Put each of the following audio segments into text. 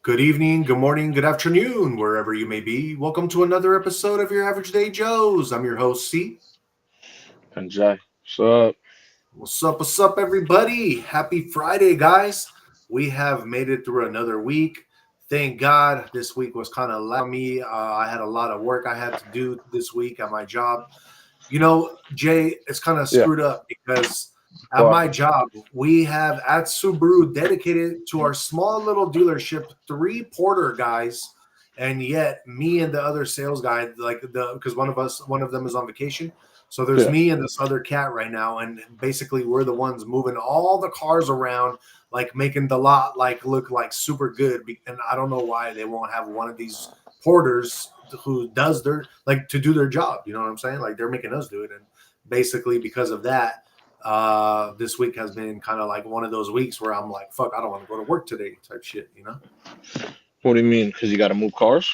Good evening, good morning, good afternoon, wherever you may be. Welcome to another episode of your Average Day Joes. I'm your host, C. And Jay, so What's up, everybody? Happy Friday, guys. We have made it through another week. Thank God this week was kind of light on me. I had a lot of work I had to do this week at my job. Jay, it's kind of yeah, screwed up because at what my job, we have at Subaru dedicated to our small little dealership three porter guys, and yet me and the other sales guy, because one of them is on vacation. So there's yeah. me and this other cat right now, and basically we're the ones moving all the cars around, like making the lot like look like super good. And I don't know why they won't have one of these porters who does their like to do their job. You know what I'm saying? Like they're making us do it, and basically because of that, this week has been kind of like one of those weeks where I'm like, fuck, I don't want to go to work today, type shit. What do you mean? Because you got to move cars?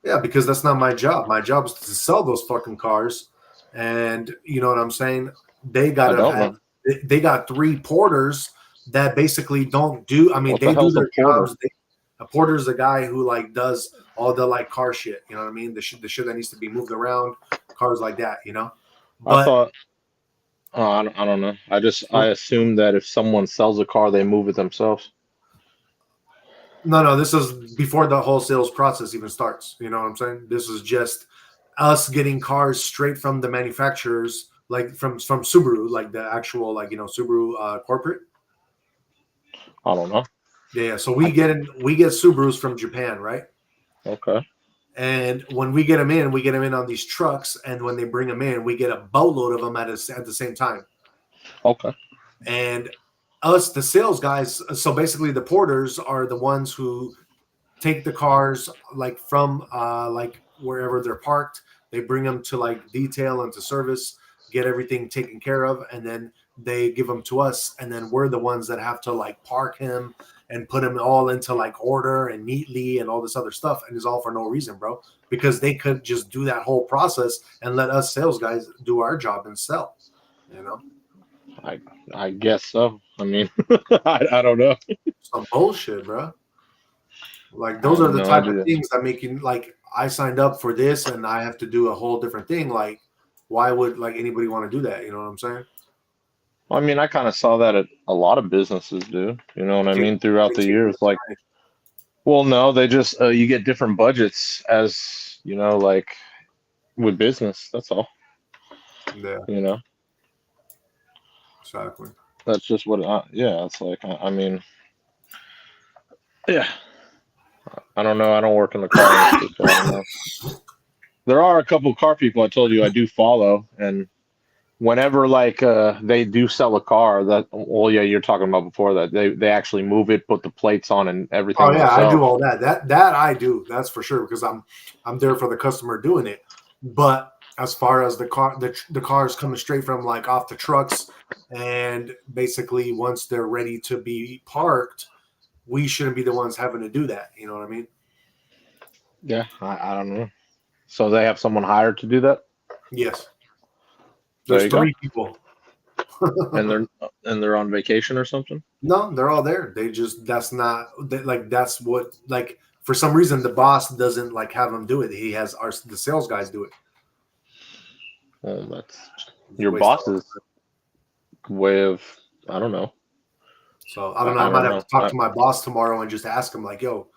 Yeah, because that's not my job. My job is to sell those fucking cars, and you know what I'm saying. They I gotta don't have. know. They got three porters that basically don't do. I mean, What the they do hell's a their porter? jobs. A porter is a guy who like does all the like car shit. You know what I mean? The shit that needs to be moved around, cars like that. I But thought. I don't know. I assume that if someone sells a car, they move it themselves. no, this is before the whole sales process even starts. You know what I'm saying? This is just us getting cars straight from the manufacturers, like from Subaru, like the actual like Subaru corporate. I don't know. Yeah. So I we get Subarus from Japan, right? okay. And when we get them in, we get them in on these trucks, and when they bring them in, we get a boatload of them at the same time. Okay. And us, the sales guys, so basically the porters are the ones who take the cars like from like wherever they're parked. They bring them to like detail and to service, get everything taken care of, and then they give them to us. And then we're the ones that have to like park him and put him all into like order and neatly and all this other stuff. And it's all for no reason, bro, because they could just do that whole process and let us sales guys do our job and sell, you know? I I guess so. I mean, I don't know. Some bullshit, bro. Like I those are have the no type of idea. things that make you like I signed up for this and I have to do a whole different thing. Like, why would like anybody want to do that? You know what I'm saying? I mean, I kind of saw that at a lot of businesses do. You know what I Take mean? Throughout they the take you years, like, aside. well, no, they just you get different budgets as like with business. That's all. Yeah, You know. exactly. That's just what. Yeah, it's like. I mean, yeah. I don't know. I don't work in the car industry, so I don't know. There are a couple car people I told you I do follow, and whenever like they do sell a car that, well, yeah, you're talking about before that they actually move it, put the plates on, and Oh everything yeah, I do themselves. all that. That I do. That's for sure because I'm there for the customer doing it. But as far as the cars coming straight from like off the trucks and basically once they're ready to be parked, we shouldn't be the ones having to do that. You know what I mean? Yeah, I don't know. So they have someone hired to do that. Yes. There There's you go. three people. And they're on vacation or something. No, they're all there. They just that's not like that's what like for some reason the boss doesn't like have them do it. He has the sales guys do it. Well, that's It's a your waste of our boss's time. way of. I don't know. So I don't know. I I don't might have know. to talk to my boss tomorrow and just ask him like, "Yo,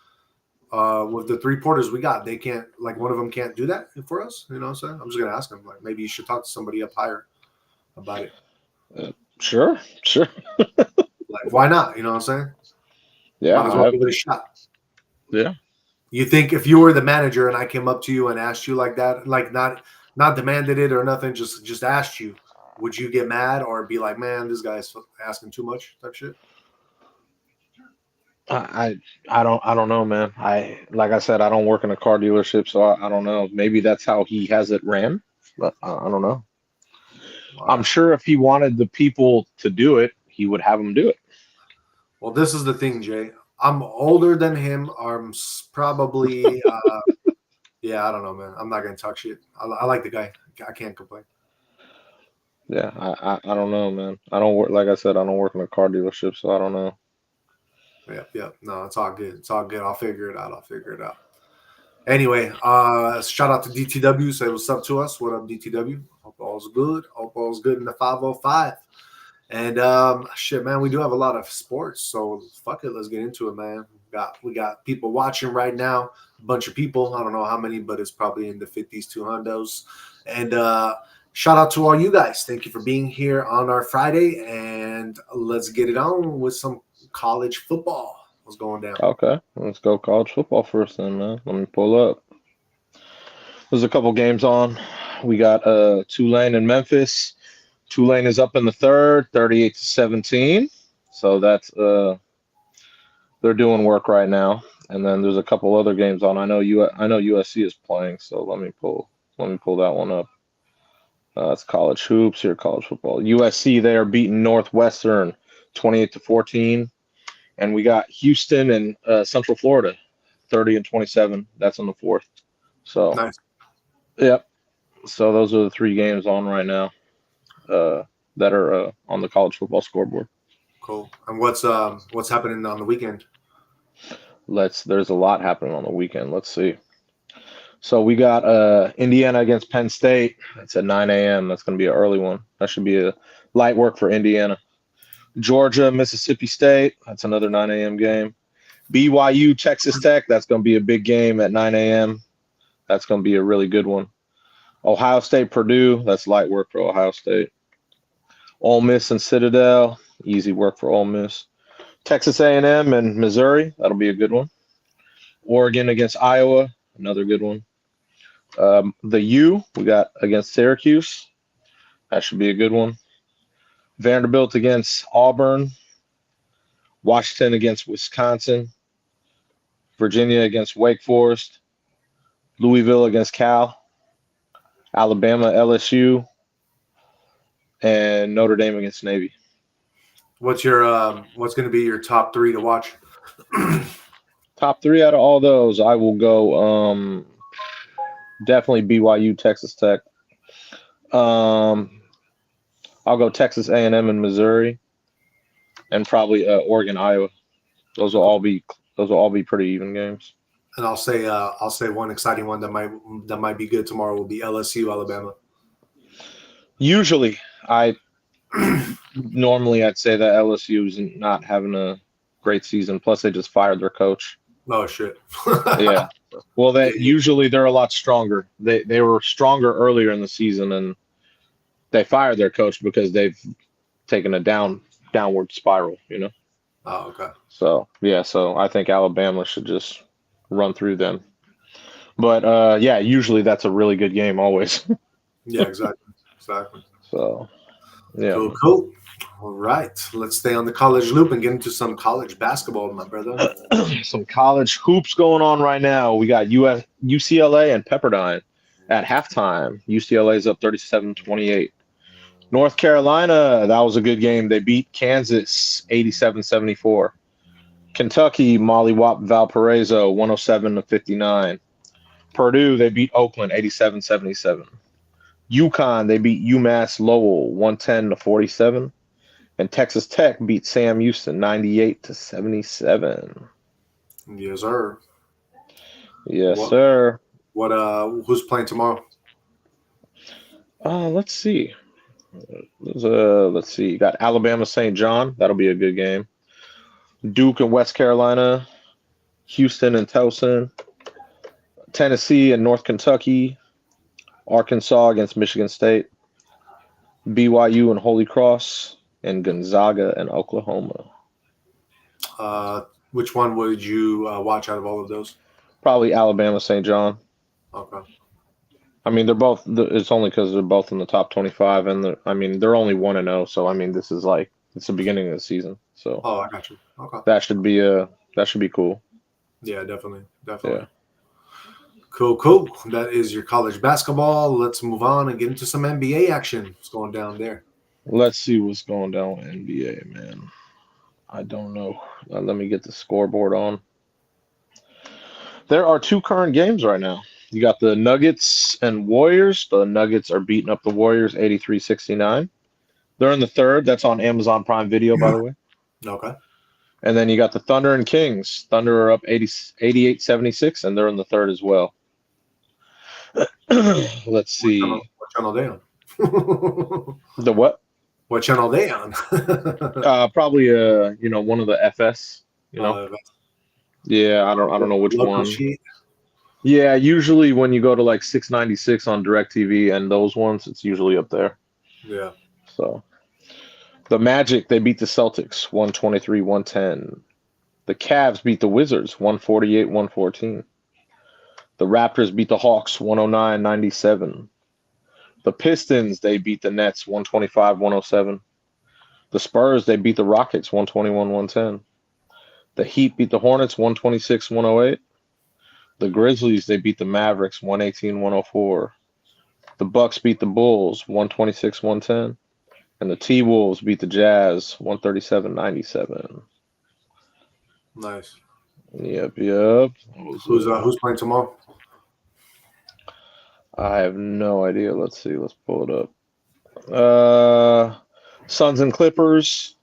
with the three porters we got, they can't like one of them can't do that for us." You know what I'm saying? I'm just gonna ask him like maybe you should talk to somebody up higher about it. Sure, sure. Like why not? You know what I'm saying? Yeah, Might as I well have. give it a shot. Yeah. You think if you were the manager and I came up to you and asked you like that, like not demanded it or nothing, just asked you, would you get mad or be like, man, this guy's asking too much type shit? I I don't know, man. I like I said, I don't work in a car dealership, so I don't know. Maybe that's how he has it ran, but I don't know. All I'm right. sure if he wanted the people to do it, he would have them do it. Well, this is the thing, Jay. I'm older than him. Probably, yeah, I don't know, man. I'm not gonna talk shit. I like the guy. I can't complain. Yeah, I don't know, man. I don't work, like I said, I don't work in a car dealership, so I don't know. Yeah. No, it's all good. It's all good. I'll figure it out. Anyway, shout out to DTW. Say what's up to us. What up, DTW? Hope all's good. Hope all's good in the 505. And shit, man, we do have a lot of sports, so fuck it, let's get into it, man. We got people watching right now, a bunch of people. I don't know how many, but it's probably in the 50s, 200s. And shout out to all you guys. Thank you for being here on our Friday, and let's get it on with some college football. What's going down? Okay, let's go college football first then, man. Let me pull up. There's a couple games on. We got Tulane and Memphis. Tulane is up in the third, 38-17. So that's they're doing work right now. And then there's a couple other games on. I know USC is playing, so let me pull that one up. It's college hoops here, college football. USC, they are beating Northwestern 28-14. And we got Houston and Central Florida, 30-27. That's on the fourth. So, Nice. Yep. So those are the three games on right now that are on the college football scoreboard. Cool. And what's happening on the weekend? There's a lot happening on the weekend. Let's see. So we got Indiana against Penn State. It's at 9 a.m. That's going to be an early one. That should be a light work for Indiana. Georgia, Mississippi State. That's another 9 a.m. game. BYU, Texas Tech. That's going to be a big game at 9 a.m. That's going to be a really good one. Ohio State, Purdue. That's light work for Ohio State. Ole Miss and Citadel. Easy work for Ole Miss. Texas A&M and Missouri. That'll be a good one. Oregon against Iowa. Another good one. The U, we got against Syracuse. That should be a good one. Vanderbilt against Auburn. Washington against Wisconsin. Virginia against Wake Forest. Louisville against Cal. Alabama, LSU. And Notre Dame against Navy. What's going to be your top three to watch? Top three out of all those, I will go definitely BYU, Texas Tech. I'll go Texas A&M and Missouri, and probably Oregon, Iowa. Those will all be pretty even games. And I'll say one exciting one that might be good tomorrow will be LSU, Alabama. Usually, normally I'd say that LSU is not having a great season. Plus, they just fired their coach. Oh shit! Yeah. Well, usually they're a lot stronger. They were stronger earlier in the season, and they fired their coach because they've taken a downward spiral. You know. Oh, okay. So yeah, so I think Alabama should just run through them. But yeah, usually that's a really good game always. Yeah, exactly. So yeah. Cool. All right, let's stay on the college loop and get into some college basketball, my brother. Some college hoops going on right now. We got UCLA and Pepperdine at halftime. UCLA's up 37-28. North Carolina, that was a good game. They beat Kansas 87-74. Kentucky, mollywhopped Valparaiso 107-59. Purdue, they beat Oakland 87-77. UConn, they beat UMass Lowell 110-47. And Texas Tech beat Sam Houston 98-77. Yes, sir. Yes, sir. Who's playing tomorrow? Let's see. Let's see. You got Alabama St. John. That'll be a good game. Duke and West Carolina. Houston and Towson. Tennessee and North Kentucky. Arkansas against Michigan State. BYU and Holy Cross. And Gonzaga and Oklahoma. Which one would you watch out of all of those? Probably Alabama St. John. Okay. I mean, they're both. It's only because they're both in the top 25, and they're only 1-0. So I mean, this is like it's the beginning of the season. So. Oh, I got you. Okay. That should be cool. Yeah, definitely. Yeah. Cool. That is your college basketball. Let's move on and get into some NBA action. What's going down there? Let's see what's going down with NBA, man. I don't know. Let me get the scoreboard on. There are two current games right now. You got the Nuggets and Warriors. The Nuggets are beating up the Warriors 83-69. They're in the third. That's on Amazon Prime Video, by the way. Okay. And then you got the Thunder and Kings. Thunder are up 88-76, and they're in the third as well. Let's see. What channel they on? The what? What channel they on? Probably one of the FS. Yeah, I don't know which local one. sheet. Yeah, usually when you go to like 696 on DirecTV and those ones, it's usually up there. Yeah. So the Magic, they beat the Celtics 123-110. The Cavs beat the Wizards 148-114. The Raptors beat the Hawks 109-97. The Pistons, they beat the Nets 125-107. The Spurs, they beat the Rockets 121-110. The Heat beat the Hornets 126-108. The Grizzlies, they beat the Mavericks 118-104. The Bucks beat the Bulls 126-110. And the T-Wolves beat the Jazz 137-97. Nice. Yep. Who's playing tomorrow? I have no idea. Let's see. Let's pull it up. Suns and Clippers,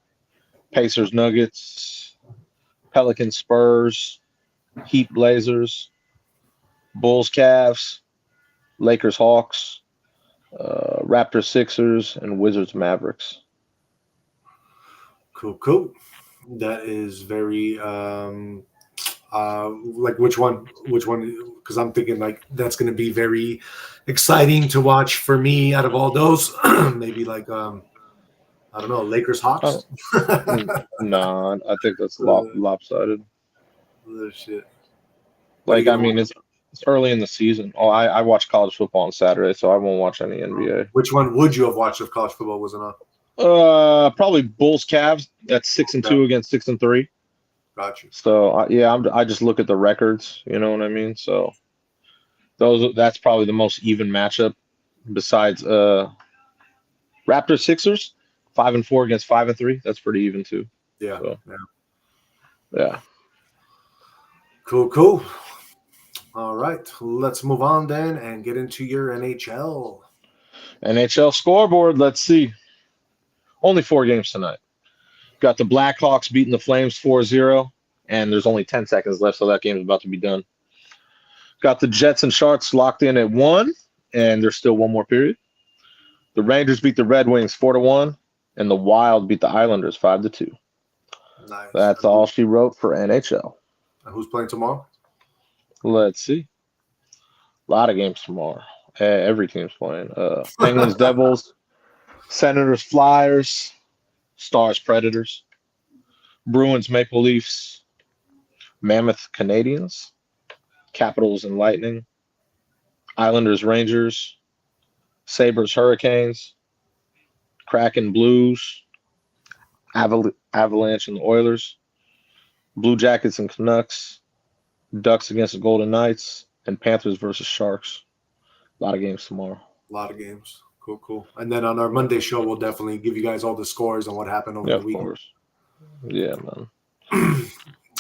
Pacers Nuggets, Pelicans Spurs, Heat Blazers, Bulls Cavs, Lakers Hawks, Raptors Sixers, and Wizards Mavericks. Cool. That is very like which one? Because I'm thinking like that's going to be very exciting to watch for me out of all those. Maybe like I don't know, Lakers Hawks. No, I think that's lopsided. Shit. Like I mean, it's early in the season. Oh, I watch college football on Saturday, so I won't watch any NBA. Which one would you have watched if college football wasn't on? Probably Bulls Cavs. That's 6-2 against 6-3. Got you. So I just look at the records. You know what I mean? So that's probably the most even matchup. Besides Raptors Sixers, 5-4 against 5-3. That's pretty even too. Yeah. So, yeah. Cool. All right, let's move on then and get into your NHL. NHL scoreboard. Let's see. Only 4 games tonight. Got the Blackhawks beating the Flames 4-0, and there's only 10 seconds left, so that game's about to be done. Got the Jets and Sharks locked in at 1, and there's still one more period. The Rangers beat the Red Wings 4-1, and the Wild beat the Islanders 5-2. Nice. That's all she wrote for NHL. Who's playing tomorrow? Let's see. A lot of games tomorrow. Every team's playing. Penguins, Devils, Senators, Flyers, Stars, Predators, Bruins, Maple Leafs, Mammoth, Canadians, Capitals and Lightning, Islanders, Rangers, Sabres, Hurricanes, Kraken, Blues, Avalanche and the Oilers, Blue Jackets and Canucks, Ducks against the Golden Knights, and Panthers versus Sharks. A lot of games tomorrow. A lot of games. Cool. And then on our Monday show, we'll definitely give you guys all the scores and what happened over the weekend. Of course. Yeah, man.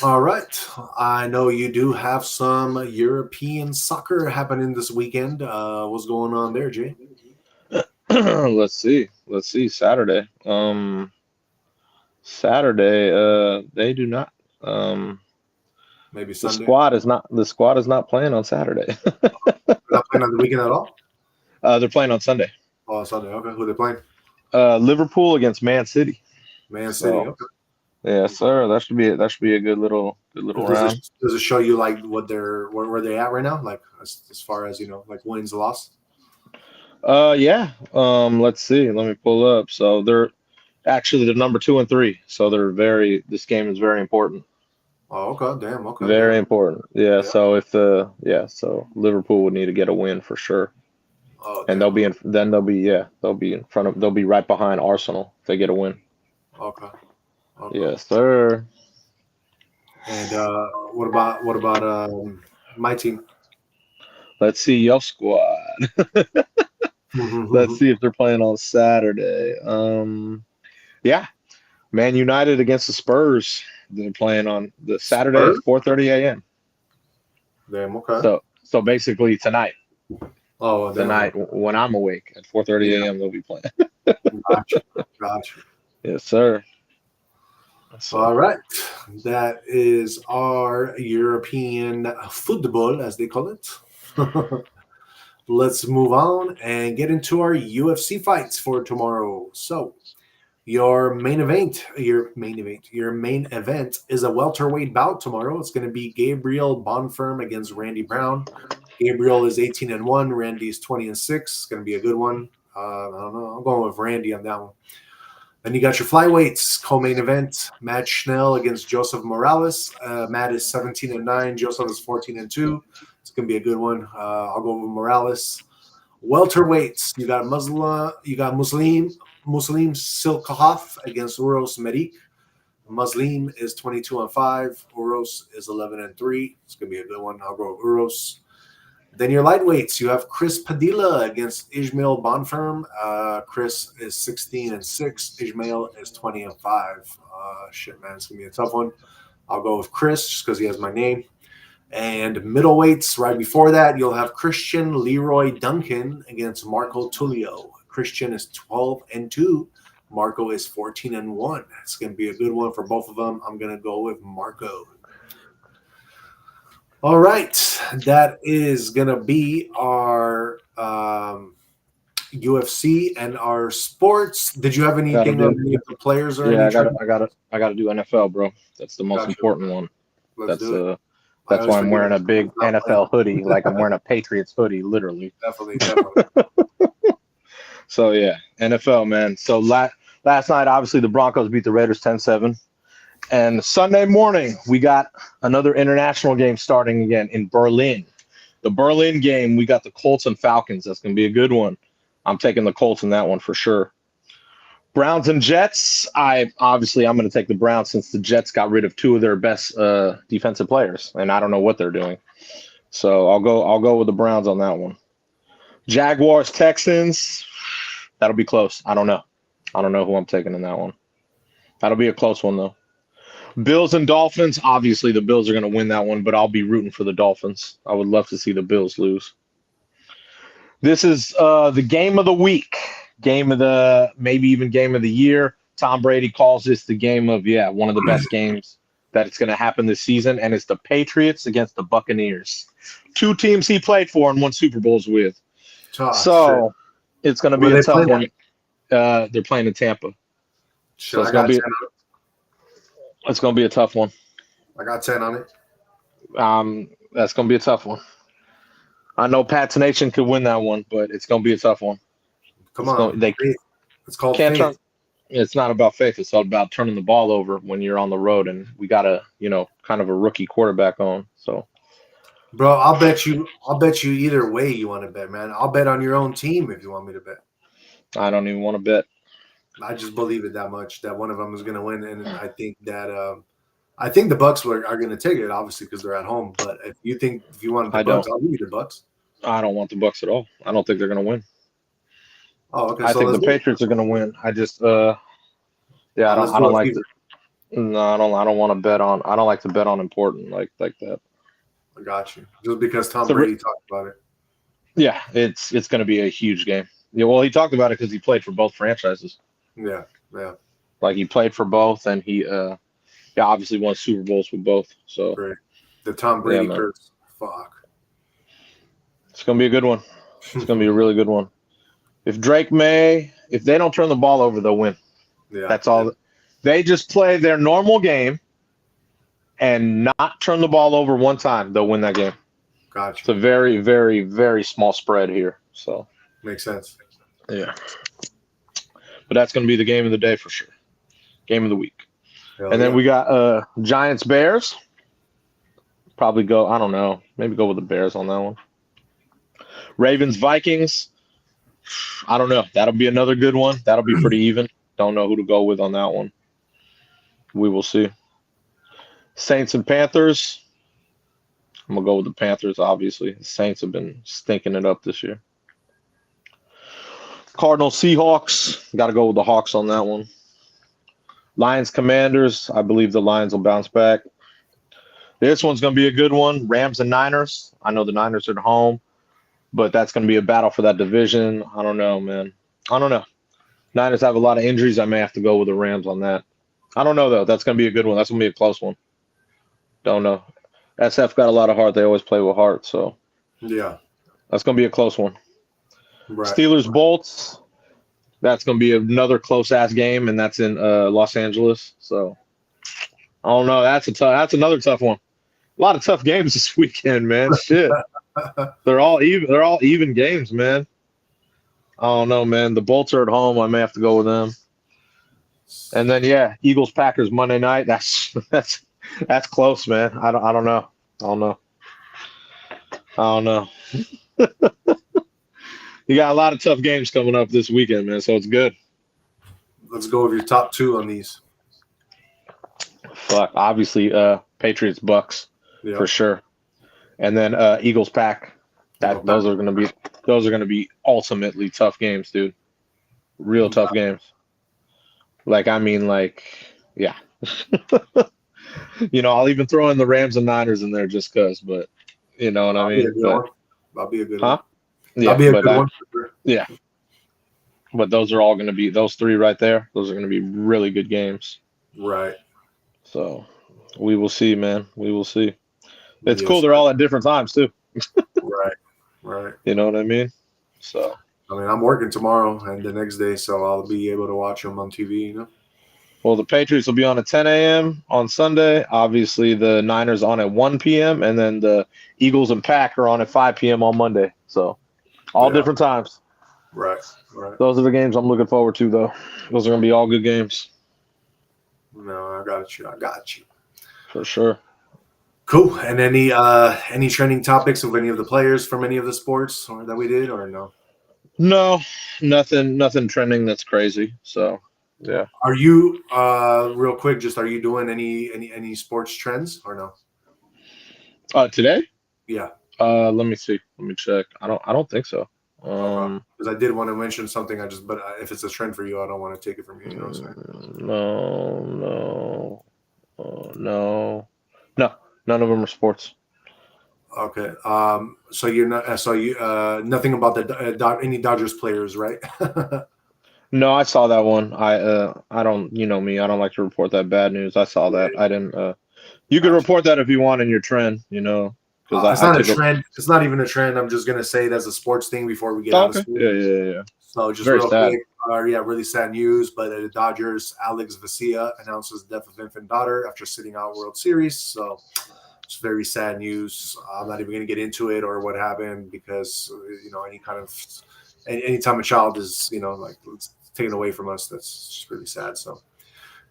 All right. I know you do have some European soccer happening this weekend. What's going on there, Jay? Let's see. Saturday. They do not. Maybe Sunday. The squad is not playing on Saturday. They're not playing on the weekend at all? They're playing on Sunday. Oh, Sunday. Okay. Who are they playing? Liverpool against Man City. Man City. Okay. Yeah, sir. That should be a good little round. Does it show you like where they're at right now? Like as far as like wins, loss? Yeah. Let's see. Let me pull up. So they're actually the number 2 and 3. So this game is very important. Oh, okay. Damn. Okay. Very important. Yeah. So so Liverpool would need to get a win for sure. Oh, and they'll be right behind Arsenal if they get a win. Okay. Yes, sir. And what about my team? Let's see your squad. Let's see if they're playing on Saturday. Yeah, Man United against the Spurs. They're playing on the Saturday at 4:30 a.m. Damn. Okay. So basically tonight. Oh, tonight when I'm awake at 4:30 a.m. they'll be playing. Gotcha. Yes, sir. So All right. That is our European football, as they call it. Let's move on and get into our UFC fights for tomorrow. So, your main event is a welterweight bout tomorrow. It's going to be Gabriel Bonfirm against Randy Brown. Gabriel is 18-1. Randy is 20-6. It's going to be a good one. I don't know. I'm going with Randy on that one. Then you got your flyweights co-main event: Matt Schnell against Joseph Morales. Matt is 17-9. Joseph is 14-2. It's gonna be a good one. I'll go with Morales. Welterweights: you got Muslim Silkhoff against Uros Medik. Muslim is 22-5. Uros is 11-3. It's gonna be a good one. I'll go with Uros. Then your lightweights, you have Chris Padilla against Ismail Bonfirm. Chris is 16-6. Ismail is 20-5. Shit, man, it's gonna be a tough one. I'll go with Chris just because he has my name. And middleweights, right before that, you'll have Christian Leroy Duncan against Marco Tullio. Christian is 12-2. Marco is 14-1. It's gonna be a good one for both of them. I'm gonna go with Marco. All right, that is gonna be our UFC and our sports. Did you have anything on any of the players or yeah, anything? I gotta do NFL, bro. That's the most important one. Let's do it. That's why I'm wearing a big NFL hoodie, like I'm wearing a Patriots hoodie, literally. Definitely. So yeah, NFL, man. So last night, obviously, the Broncos beat the Raiders 10-7. And Sunday morning, we got another international game starting again in Berlin. The Berlin game, we got the Colts and Falcons. That's going to be a good one. I'm taking the Colts in that one for sure. Browns and Jets. I'm going to take the Browns since the Jets got rid of two of their best defensive players, and I don't know what they're doing. So I'll go with the Browns on that one. Jaguars, Texans. That'll be close. I don't know who I'm taking in that one. That'll be a close one though. Bills and Dolphins. Obviously, the Bills are going to win that one, but I'll be rooting for the Dolphins. I would love to see the Bills lose. This is the game of the week, maybe even game of the year. Tom Brady calls this the game of, one of the best games that it's going to happen this season, and it's the Patriots against the Buccaneers. Two teams he played for and won Super Bowls with. So it's going to be a tough one. They're playing in Tampa. So it's going to be a tough one. I got 10 on it. That's going to be a tough one. I know Pat's Nation could win that one, but it's going to be a tough one. It's called faith. It's not about faith. It's all about turning the ball over when you're on the road, and we got kind of a rookie quarterback on. So, bro, I'll bet you either way you want to bet, man. I'll bet on your own team if you want me to bet. I don't even want to bet. I just believe it that much that one of them is going to win, and I think that I think the Bucks are going to take it, obviously, because they're at home. But if you want the Bucks, I'll give you the Bucks. I don't want the Bucks at all. I don't think they're going to win. Oh, okay. I think the Patriots are going to win. I just, I don't like to. No, I don't want to bet on. I don't like to bet on important like that. I got you. Just because Tom Brady talked about it. Yeah, it's going to be a huge game. Yeah, well, he talked about it because he played for both franchises. Yeah. Like he played for both, and he obviously won Super Bowls with both. So great. The Tom Brady curse. Fuck. It's gonna be a good one. It's gonna be a really good one. If they don't turn the ball over, they'll win. Yeah. That's all. They just play their normal game and not turn the ball over one time, they'll win that game. Gotcha. It's a very, very, very small spread here. So makes sense. Yeah. But that's going to be the game of the day for sure. Game of the week. Then we got Giants Bears. Probably go, I don't know, maybe go with the Bears on that one. Ravens Vikings. I don't know. That'll be another good one. That'll be pretty even. Don't know who to go with on that one. We will see. Saints and Panthers. I'm going to go with the Panthers, obviously. The Saints have been stinking it up this year. Cardinals Seahawks. Got to go with the Hawks on that one. Lions Commanders. I believe the Lions will bounce back. This one's going to be a good one. Rams and Niners. I know the Niners are at home, but that's going to be a battle for that division. I don't know, man. I don't know. Niners have a lot of injuries. I may have to go with the Rams on that. I don't know though. That's gonna be a good one. That's gonna be a close one. Don't know. SF got a lot of heart. They always play with heart, so Yeah. that's gonna be a close one. Right. Steelers Bolts. That's gonna be another close ass game, and that's in Los Angeles. So I don't know. That's another tough one. A lot of tough games this weekend, man. Shit. They're all even. They're all even games, man. I don't know, man. The Bolts are at home. I may have to go with them. And then yeah, Eagles Packers Monday night. That's close, man. I don't know. I don't know. I don't know. You got a lot of tough games coming up this weekend, man. So it's good. Let's go with your top two on these. Fuck. Obviously, Patriots Bucks for sure, and then Eagles Pack. Those are gonna be ultimately tough games, dude. Real tough games. Like I mean, like yeah. I'll even throw in the Rams and Niners in there just cause, but you know what I mean. That'll be a good one. Yeah, that'll be a good one. Yeah. But those are all going to be those three right there. Those are going to be really good games. Right. So we will see, man. We will see. It's cool. They're all at different times too. Right. Right. You know what I mean? So. I mean, I'm working tomorrow and the next day, so I'll be able to watch them on TV. Well, the Patriots will be on at 10 a.m. on Sunday. Obviously, the Niners on at 1 p.m. and then the Eagles and Pack are on at 5 p.m. on Monday. So all different times. Right. Right. Those are the games I'm looking forward to, though. Those are going to be all good games. No, I got you. For sure. Cool. And any trending topics of any of the players from any of the sports that we did, or no? No, nothing trending that's crazy. So yeah. Are you real quick? Are you doing any sports trends or no? Today? Yeah. Let me see. Let me check. I don't think so. Because I did want to mention something. But if it's a trend for you, I don't want to take it from you. You know what I'm saying? No. None of them are sports. Okay. So you're not. So you nothing about the any Dodgers players, right? No, I saw that one. I don't. You know me. I don't like to report that bad news. I saw that. I didn't. You could report that if you want in your trend. Because it's not a trend. It's not even a trend. I'm just gonna say it as a sports thing before we get out of school. Yeah. So just very real sad. quick, really sad news. But the Dodgers, Alex Vesia announces the death of infant daughter after sitting out World Series. So it's very sad news. I'm not even gonna get into it or what happened because anytime a child is it's taken away from us, that's just really sad. So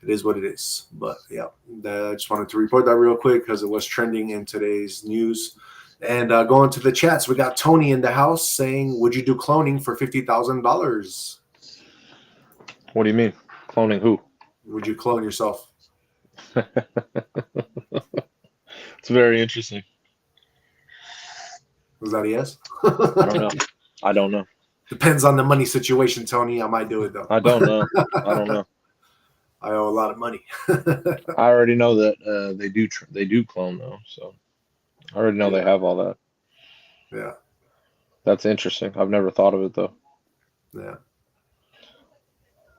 it is what it is. But yeah, I just wanted to report that real quick because it was trending in today's news. And going to the chats, we got Tony in the house saying, "Would you do cloning for $50,000?" What do you mean? Cloning who? Would you clone yourself? It's very interesting. Was that a yes? I don't know. Depends on the money situation, Tony. I might do it though. I don't know. I owe a lot of money. I already know that they do clone though, so I already know they have all that. Yeah, that's interesting. I've never thought of it though. Yeah.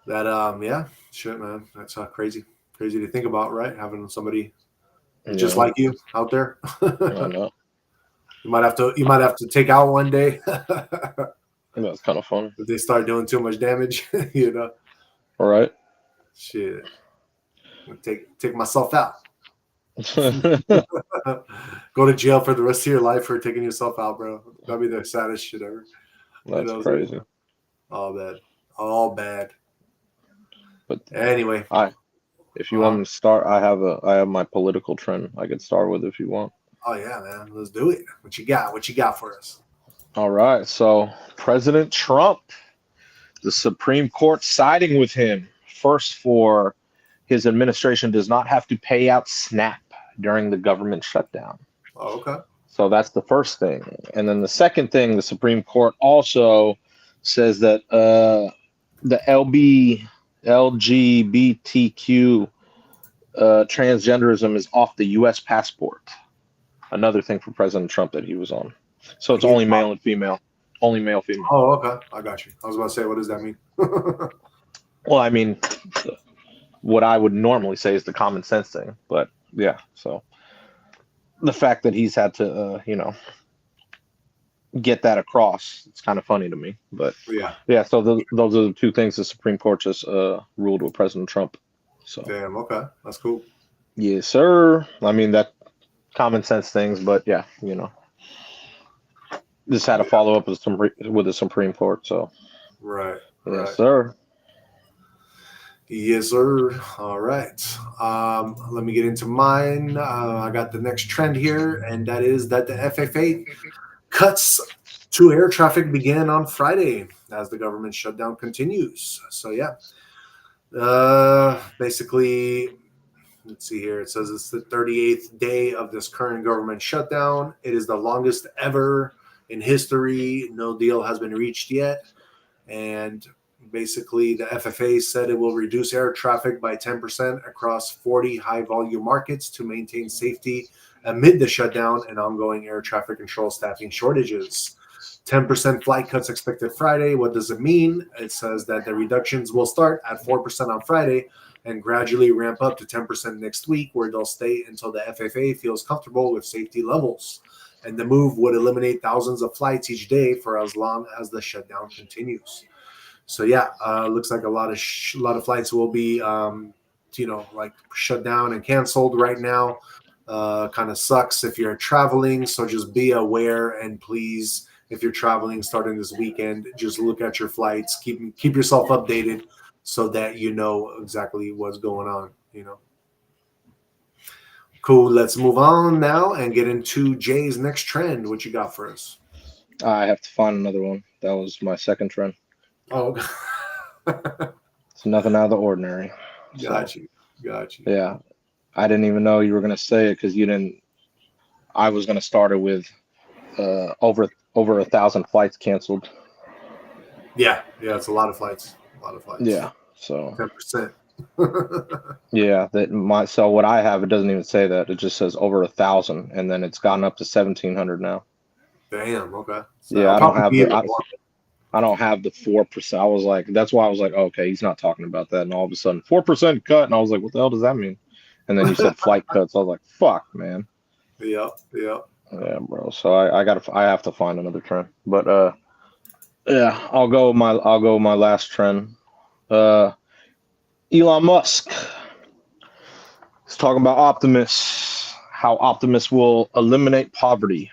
That shit, man. That's crazy to think about, right? Having somebody just like you out there. I know. You might have to take out one day. That's kind of funny. If they start doing too much damage, All right. Shit. Take myself out. Go to jail for the rest of your life for taking yourself out, bro. That'd be the saddest shit ever. That's crazy. All bad. But anyway, if you want me to start, I have my political trend I could start with if you want. Oh yeah, man. Let's do it. What you got for us? All right. So President Trump, the Supreme Court siding with him first for his administration does not have to pay out SNAP during the government shutdown. Oh, okay. So that's the first thing. And then the second thing, the Supreme Court also says that the LGBTQ transgenderism is off the U.S. passport. Another thing for President Trump that he was on. So it's only male and female. Only male, female. Oh, okay. I got you. I was about to say, what does that mean? Well, I mean, what I would normally say is the common sense thing. But yeah, so the fact that he's had to, get that across, it's kind of funny to me. But Yeah. yeah, so those are the two things the Supreme Court just ruled with President Trump. So Damn. Okay. That's cool. yes, sir. I mean that common sense things, but yeah, just had to Yeah. follow up with the Supreme Court. So Right. yes, Right. sir. Yes, sir. All right. Let me get into mine. I got the next trend here, and that is that the FFA cuts to air traffic began on Friday as the government shutdown continues. So yeah, basically, let's see here. It says it's the 38th day of this current government shutdown. It is the longest ever in history. No deal has been reached yet, and basically the FFA said it will reduce air traffic by 10% across 40 high volume markets to maintain safety amid the shutdown and ongoing air traffic control staffing shortages. 10% flight cuts expected Friday. What does it mean? It says that the reductions will start at 4% on Friday and gradually ramp up to 10% next week, where they'll stay until the FFA feels comfortable with safety levels. And the move would eliminate thousands of flights each day for as long as the shutdown continues. So yeah, looks like a lot of flights will be like shut down and canceled right now. Kind of sucks if you're traveling, so just be aware, and please, if you're traveling starting this weekend, just look at your flights, keep yourself updated so that you know exactly what's going on. Cool. Let's move on now and get into Jay's next trend. What you got for us? I have to find another one. That was my second trend. Oh, It's nothing out of the ordinary. got So you. yeah, I didn't even know you were gonna say it because you didn't. I was gonna start it with over 1,000 flights canceled. Yeah, it's a lot of flights. Yeah, so 10%. yeah, so what I have, it doesn't even say that. It just says over 1,000, and then it's gotten up to 1,700 now. Damn. Okay. So Yeah, I'll probably be even more. I don't have the 4%. I was like, that's why I was like, oh, okay, he's not talking about that. And all of a sudden, 4% cut, and I was like, what the hell does that mean? And then you said flight cuts. I was like, fuck, man. Yep. Yeah, bro. So I have to find another trend. But yeah, I'll go with my last trend. Elon Musk is talking about Optimus, how Optimus will eliminate poverty.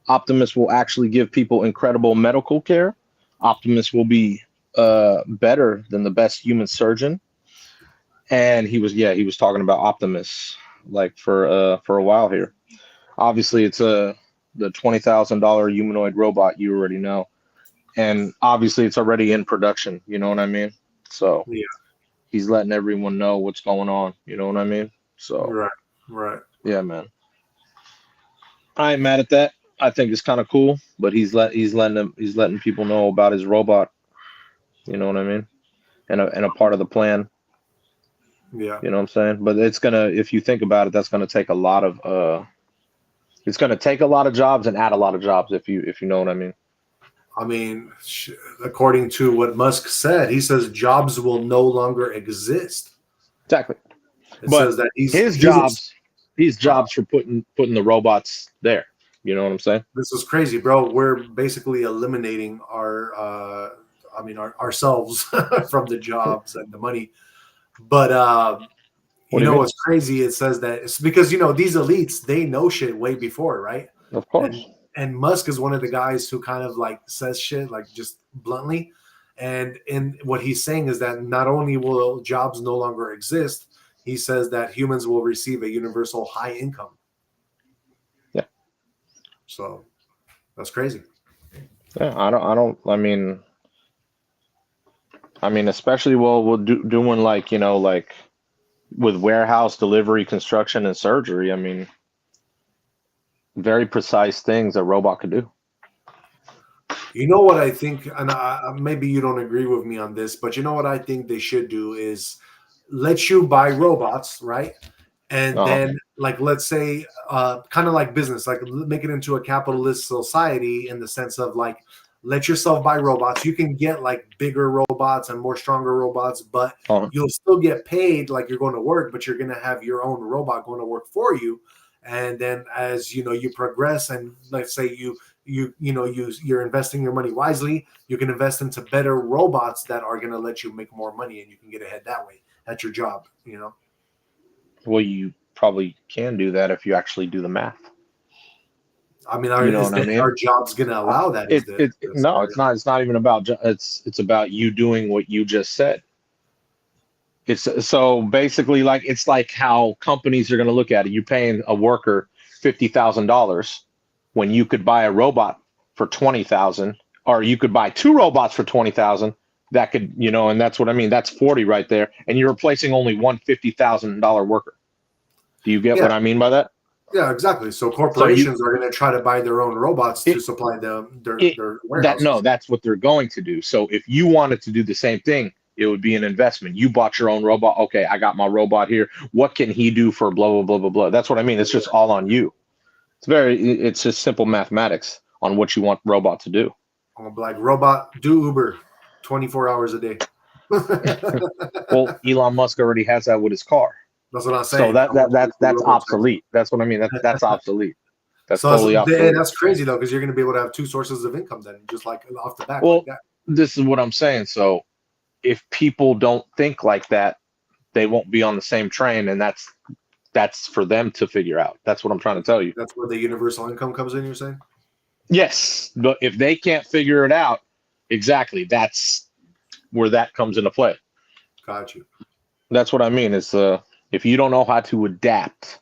Optimus will actually give people incredible medical care. Optimus will be better than the best human surgeon. And he was talking about Optimus like for a while here. Obviously, it's the $20,000 humanoid robot you already know, and obviously it's already in production. You know what I mean? So Yeah. he's letting everyone know what's going on. You know what I mean? So Right. yeah, man. I ain't mad at that. I think it's kind of cool, but he's letting people know about his robot. You know what I mean? And a part of the plan. Yeah. You know what I'm saying? But if you think about it, that's gonna take a lot of it's gonna take a lot of jobs and add a lot of jobs if you know what I mean. I mean, according to what Musk said, he says jobs will no longer exist. Exactly. It But says that his jobs for putting the robots there. You know what I'm saying? this is crazy, bro. We're basically eliminating ourselves from the jobs and the money. But What you do you know mean? what's crazy? It says that it's because these elites, they know shit way before, right? Of course. And Musk is one of the guys who kind of like says shit like just bluntly. And what he's saying is that not only will jobs no longer exist, he says that humans will receive a universal high income. Yeah. So that's crazy. Yeah. I mean, especially doing like like with warehouse delivery, construction, and surgery. I mean, very precise things a robot could do. You know what I think, and maybe you don't agree with me on this, but you know what I think they should do is let you buy robots, right? And Uh-huh. then, like, let's say, kind of like business, like make it into a capitalist society in the sense of like, let yourself buy robots. You can get like bigger robots robots and more stronger robots, but Uh-huh. you'll still get paid like you're going to work, but you're going to have your own robot going to work for you. And then as you know, you progress, and let's say you're investing your money wisely, you can invest into better robots that are going to let you make more money, and you can get ahead that way at your job. Well, you probably can do that if you actually do the math. I mean, You know what I our mean? jobs going to allow that? Is the No, scenario. it's not. It's not even about. It's about you doing what you just said. It's so basically like it's like how companies are going to look at it. You're paying a worker $50,000 when you could buy a robot for 20,000, or you could buy two robots for 20,000. That could, and that's what I mean. That's 40 right there, and you're replacing only one $50,000 worker. Do you get Yeah, what I mean by that? yeah, exactly. So So corporations are going to try to buy their own robots to supply their warehouses. that's what they're going to do. So if you wanted to do the same thing, it would be an investment. You bought your own robot. Okay, I got my robot here. What can he do for blah blah blah blah blah? That's what I mean. It's just all on you. It's just simple mathematics on what you want robot to do. I'm gonna be like, robot, do Uber 24 hours a day. Well, Elon Musk already has that with his car. That's what I'm So saying. that's obsolete. That's what I mean. That's obsolete. That's So totally obsolete. that's crazy though, because you're going to be able to have two sources of income then, just like off the back. Well, like that. this is what I'm saying. So if people don't think like that, they won't be on the same train, and that's for them to figure out. That's what I'm trying to tell you. That's where the universal income comes in, you're saying? Yes, but if they can't figure it out, exactly, that's where that comes into play. Got you. That's what I mean. It's if you don't know how to adapt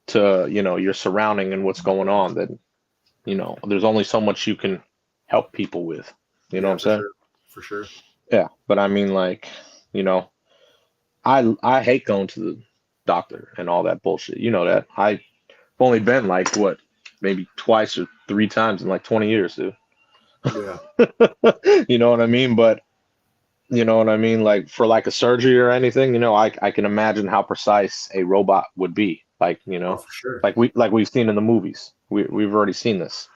to your surrounding and what's going on, then there's only so much you can help people with. You know what I'm saying? Sure. For sure. Yeah, but I mean, like, I hate going to the doctor and all that bullshit. You know that. I've only been like what, maybe twice or three times in like 20 years, dude. Yeah. You know what I mean? But you know what I mean? Like for like a surgery or anything, I can imagine how precise a robot would be. Like, Oh, for sure. like we've seen in the movies. We've already seen this.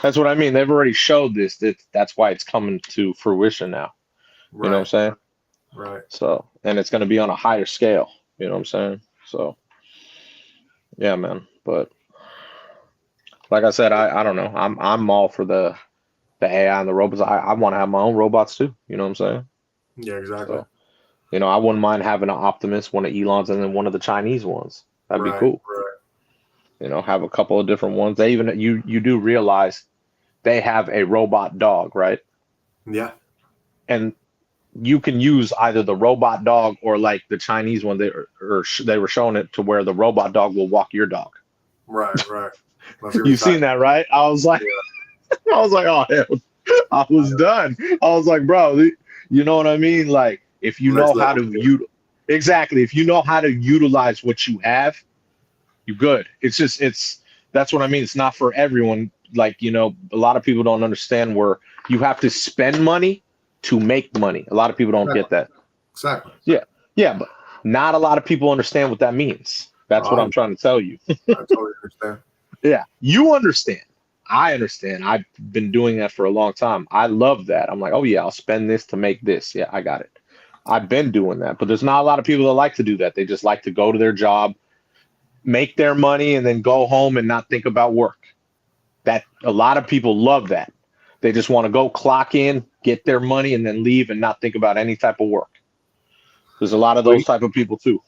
That's what I mean. They've already showed this. That's why it's coming to fruition now. Right. You know what I'm saying? Right. So, and it's going to be on a higher scale. You know what I'm saying? So, yeah, man. But like I said, I don't know. I'm all for the AI and the robots. I want to have my own robots too. You know what I'm saying? Yeah, exactly. So, I wouldn't mind having an Optimus, one of Elon's, and then one of the Chinese ones. That'd be cool. Right. Have a couple of different ones. They even you do realize they have a robot dog, right? Yeah. And you can use either the robot dog or like the Chinese one. They were showing it to where the robot dog will walk your dog. Right. Right. You've seen that, right? I was like, yeah. I was like, oh hell, I was done. I was like, bro, you know what I mean? Like, if you know how to if you know how to utilize what you have, you're good. That's what I mean. It's not for everyone. Like, a lot of people don't understand where you have to spend money to make money. A lot of people don't get that. Exactly. Yeah, but not a lot of people understand what that means. That's what I'm trying to tell you. I totally understand. Yeah, you understand. I understand. I've been doing that for a long time. I love that. I'm like, oh yeah, I'll spend this to make this. Yeah, I got it. I've been doing that, but there's not a lot of people that like to do that. They just like to go to their job, make their money, and then go home and not think about work. That a lot of people love that. They just want to go clock in, get their money, and then leave and not think about any type of work. There's a lot of those type of people too.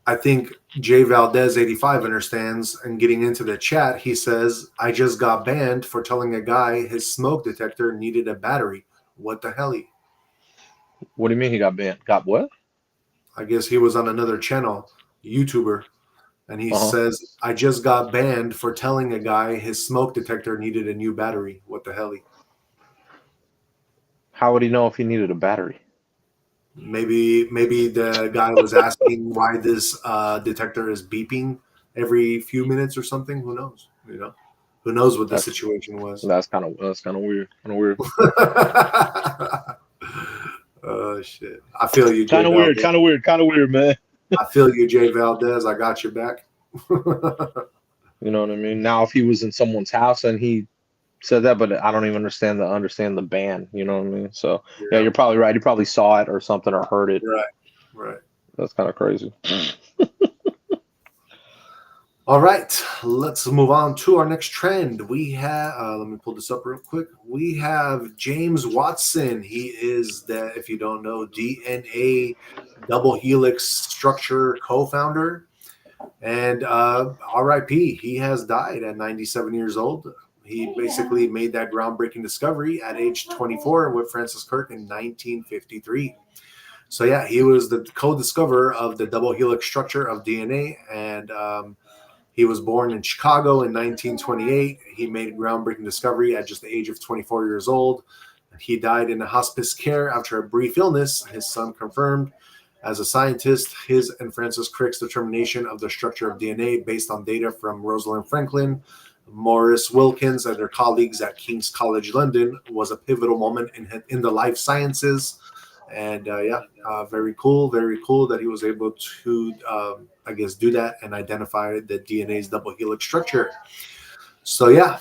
I think Jay Valdez 85 understands, and getting into the chat, he says, I just got banned for telling a guy his smoke detector needed a battery. What the hell? What do you mean he got banned? Got what? I guess he was on another channel, YouTuber, and he says, I just got banned for telling a guy his smoke detector needed a new battery. What the hell? How would he know if he needed a battery? Maybe the guy was asking why this detector is beeping every few minutes or something. Who knows? Who knows what the situation was? That's kind of weird. Oh shit! I feel you. Kind of weird, man. I feel you, Jay Valdez. I got your back. You know what I mean? Now, if he was in someone's house and he said that, but I don't even understand the ban. You know what I mean? So yeah, Yeah. you're probably right. You probably saw it or something or heard it. Right. Right. That's kind of crazy. All right, let's move on to our next trend. We have, let me pull this up real quick. We have James Watson. He is the, if you don't know, DNA double helix structure co-founder. And RIP, he has died at 97 years old. He basically made that groundbreaking discovery at age 24 with Francis Crick in 1953. So yeah, he was the co-discoverer of the double helix structure of DNA, and he was born in Chicago in 1928. He made a groundbreaking discovery at just the age of 24 years old. He died in a hospice care after a brief illness. His son confirmed. As a scientist, his and Francis Crick's determination of the structure of DNA based on data from Rosalind Franklin, Maurice Wilkins, and their colleagues at King's College London was a pivotal moment in the life sciences. And very cool that he was able to, I guess, do that and identify the DNA's double helix structure. So yeah,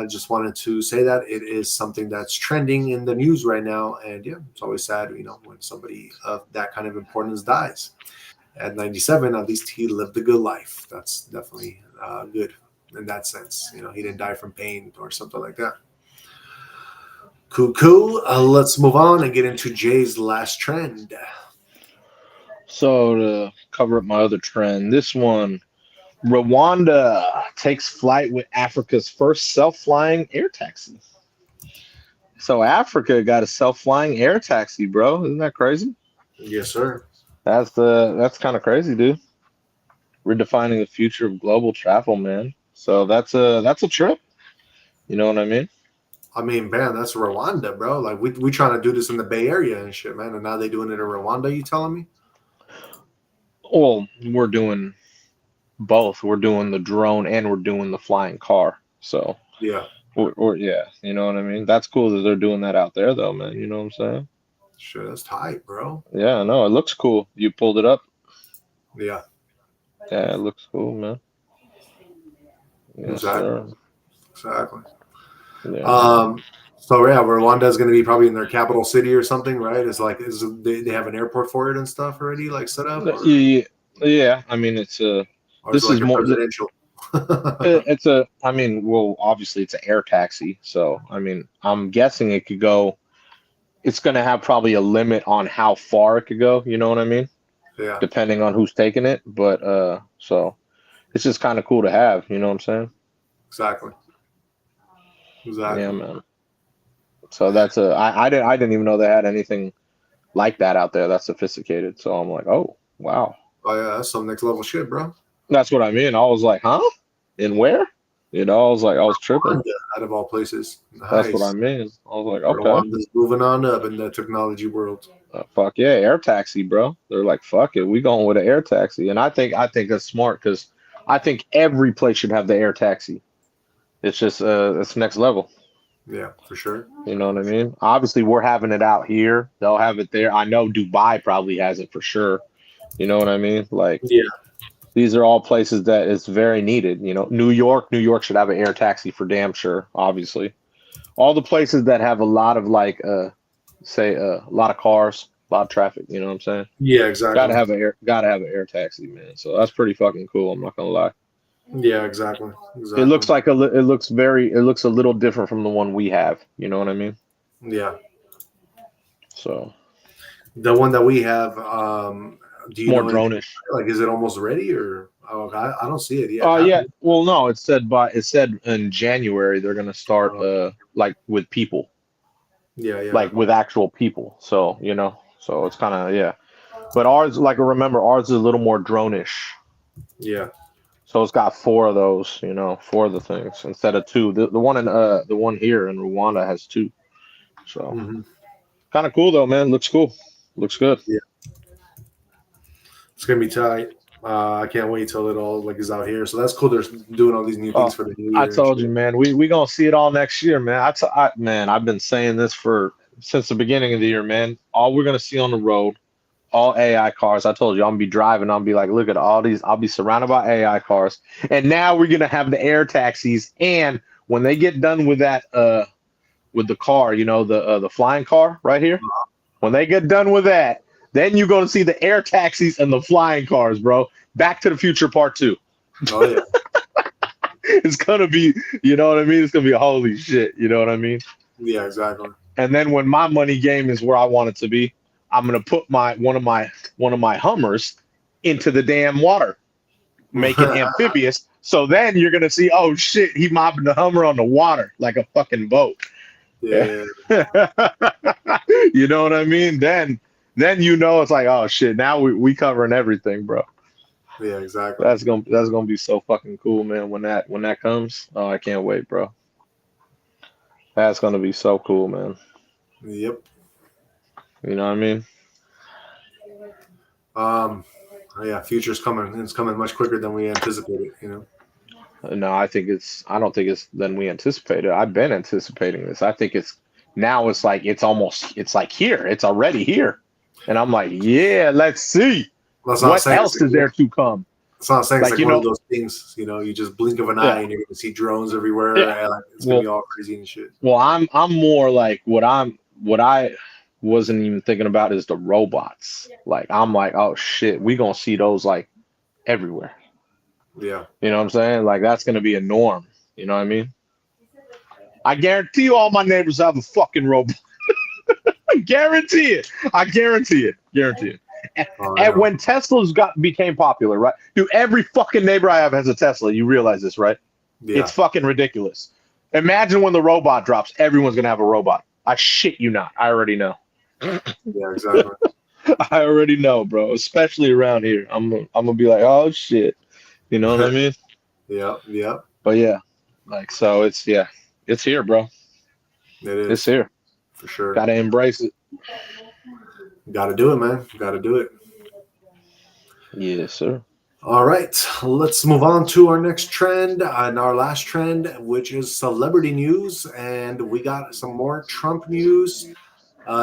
just wanted to say that it is something that's trending in the news right now, and yeah, it's always sad, when somebody of that kind of importance dies. At 97, at least he lived a good life. That's definitely good in that sense. He didn't die from pain or something like that. Cool. Let's move on and get into Jay's last trend. So to cover up my other trend, this one, Rwanda takes flight with Africa's first self-flying air taxi. So Africa got a self-flying air taxi, bro. Isn't that crazy? Yes, sir. That's kind of crazy, dude. We're defining the future of global travel, man. So that's a trip. You know what I mean? I mean, man, that's Rwanda, bro. Like we trying to do this in the Bay Area and shit, man. And now they doing it in Rwanda. You telling me? Well, we're doing both. We're doing the drone and we're doing the flying car. So Yeah. or yeah, you know what I mean? That's cool that they're doing that out there, though, man. You know what I'm saying? Sure, that's tight, bro. Yeah, no, it looks cool. You pulled it up. Yeah. Yeah, it looks cool, man. Yes, Exactly. sir. Exactly. Yeah. So yeah, Rwanda is going to be probably in their capital city or something, right? It's like they have an airport for it and stuff already, like set up. Or, Yeah. I mean, it's a. or is it This like is a more. presidential? It's a. I mean, well, obviously it's an air taxi, so I mean, I'm guessing it could go. It's going to have probably a limit on how far it could go. You know what I mean? Yeah. Depending on who's taking it, but so it's just kind of cool to have. You know what I'm saying? Exactly. Yeah, man. So that's I didn't even know they had anything like that out there that's sophisticated. So I'm like, oh wow. Oh yeah, that's some next level shit, bro. That's what I mean. I was like, huh? In where? I was tripping. Rwanda, out of all places. Nice. That's what I mean. I was like, okay. Rwanda's moving on up in the technology world. Fuck yeah, air taxi, bro. They're like, fuck it, we going with an air taxi, and I think that's smart because I think every place should have the air taxi. It's just it's next level. Yeah, for sure. You know what I mean? Obviously, we're having it out here. They'll have it there. I know Dubai probably has it for sure. You know what I mean? Like, yeah, these are all places that it's very needed. New York should have an air taxi for damn sure. Obviously, all the places that have a lot of like, say, a lot of cars, a lot of traffic. You know what I'm saying? Yeah, exactly. Gotta have an air taxi, man. So that's pretty fucking cool. I'm not gonna lie. Yeah, exactly. It looks like it looks a little different from the one we have. You know what I mean? Yeah. So the one that we have, do you more know drone-ish. Like, is it almost ready or? Oh, I don't see it yet. Yeah. Well, no, it said in January they're gonna start like with people. Yeah. Like with actual people. So so it's kind of yeah. But ours, like remember, ours is a little more drone-ish. Yeah. So it's got 4 of those, 4 of the things instead of 2. The one here in Rwanda has 2. So kind of cool though, man. Looks cool. Looks good. Yeah. It's gonna be tight. I can't wait till it all is out here. So that's cool. They're doing all these new things for the new year. I told you, man. We gonna see it all next year, man. Man, I've been saying this since the beginning of the year, man. All we're gonna see on the road, all AI cars. I told you, I'm gonna be driving. I'm gonna be like, look at all these. I'll be surrounded by AI cars, and now we're gonna have the air taxis, and when they get done with that with the car, you know, the flying car right here. When they get done with that, then you're gonna see the air taxis and the flying cars, bro. Back to the Future Part 2. Oh yeah. It's gonna be, you know what I mean? It's gonna be holy shit, you know what I mean? Yeah, exactly. And then when my money game is where I want it to be, I'm gonna put one of my Hummers into the damn water, make it amphibious. So then you're gonna see, oh shit, he mobbing the Hummer on the water like a fucking boat. Yeah. You know what I mean? Then you know it's like, oh shit, now we covering everything, bro. Yeah, exactly. That's gonna be so fucking cool, man. When that comes, oh, I can't wait, bro. That's gonna be so cool, man. Yep. You know what I mean? Yeah, future's coming. It's coming much quicker than we anticipated, you know. No, I don't think it's than we anticipated. I've been anticipating this. I think it's now it's like it's like here. It's already here. And I'm like, yeah, let's see. What else is there to come? It's not saying Like, it's like one of those things, you know, you just blink of an eye and you're gonna see drones everywhere. Yeah. Like, it's gonna be all crazy and shit. Well, I'm more like what I wasn't even thinking about is the robots. Like I'm like, oh shit, we gonna see those like everywhere. Yeah. You know what I'm saying? Like that's gonna be a norm. You know what I mean? I guarantee you all my neighbors have a fucking robot. I guarantee it. Guarantee it. And when Teslas became popular, right? Dude, every fucking neighbor I have has a Tesla. You realize this, right? Yeah. It's fucking ridiculous. Imagine when the robot drops, everyone's gonna have a robot. I shit you not. I already know. Yeah, exactly. I already know, bro. Especially around here, I'm gonna be like, oh shit. You know what I mean? Yeah. But yeah, like so, it's here, bro. It is. It's here for sure. Gotta embrace it. Gotta do it, man. Gotta do it. Yes, sir. All right, let's move on to our next trend and our last trend, which is celebrity news. And we got some more Trump news.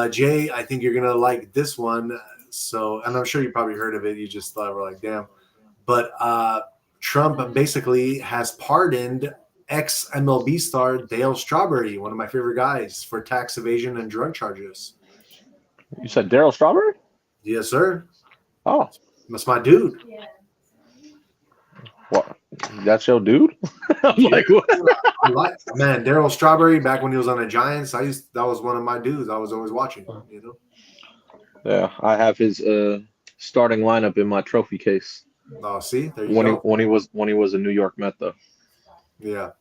Jay, I think you're going to like this one. So, and I'm sure you probably heard of it. You just thought, we're like, damn. But Trump basically has pardoned ex-MLB star Dale Strawberry, one of my favorite guys, for tax evasion and drug charges. You said Darryl Strawberry? Yes, sir. Oh. That's my dude. What? That's your dude? I'm like, what? Man, Darryl Strawberry, back when he was on the Giants, that was one of my dudes. I was always watching, you know? Yeah, I have his starting lineup in my trophy case. Oh, see? There you go. When he was a New York Met, though. Yeah.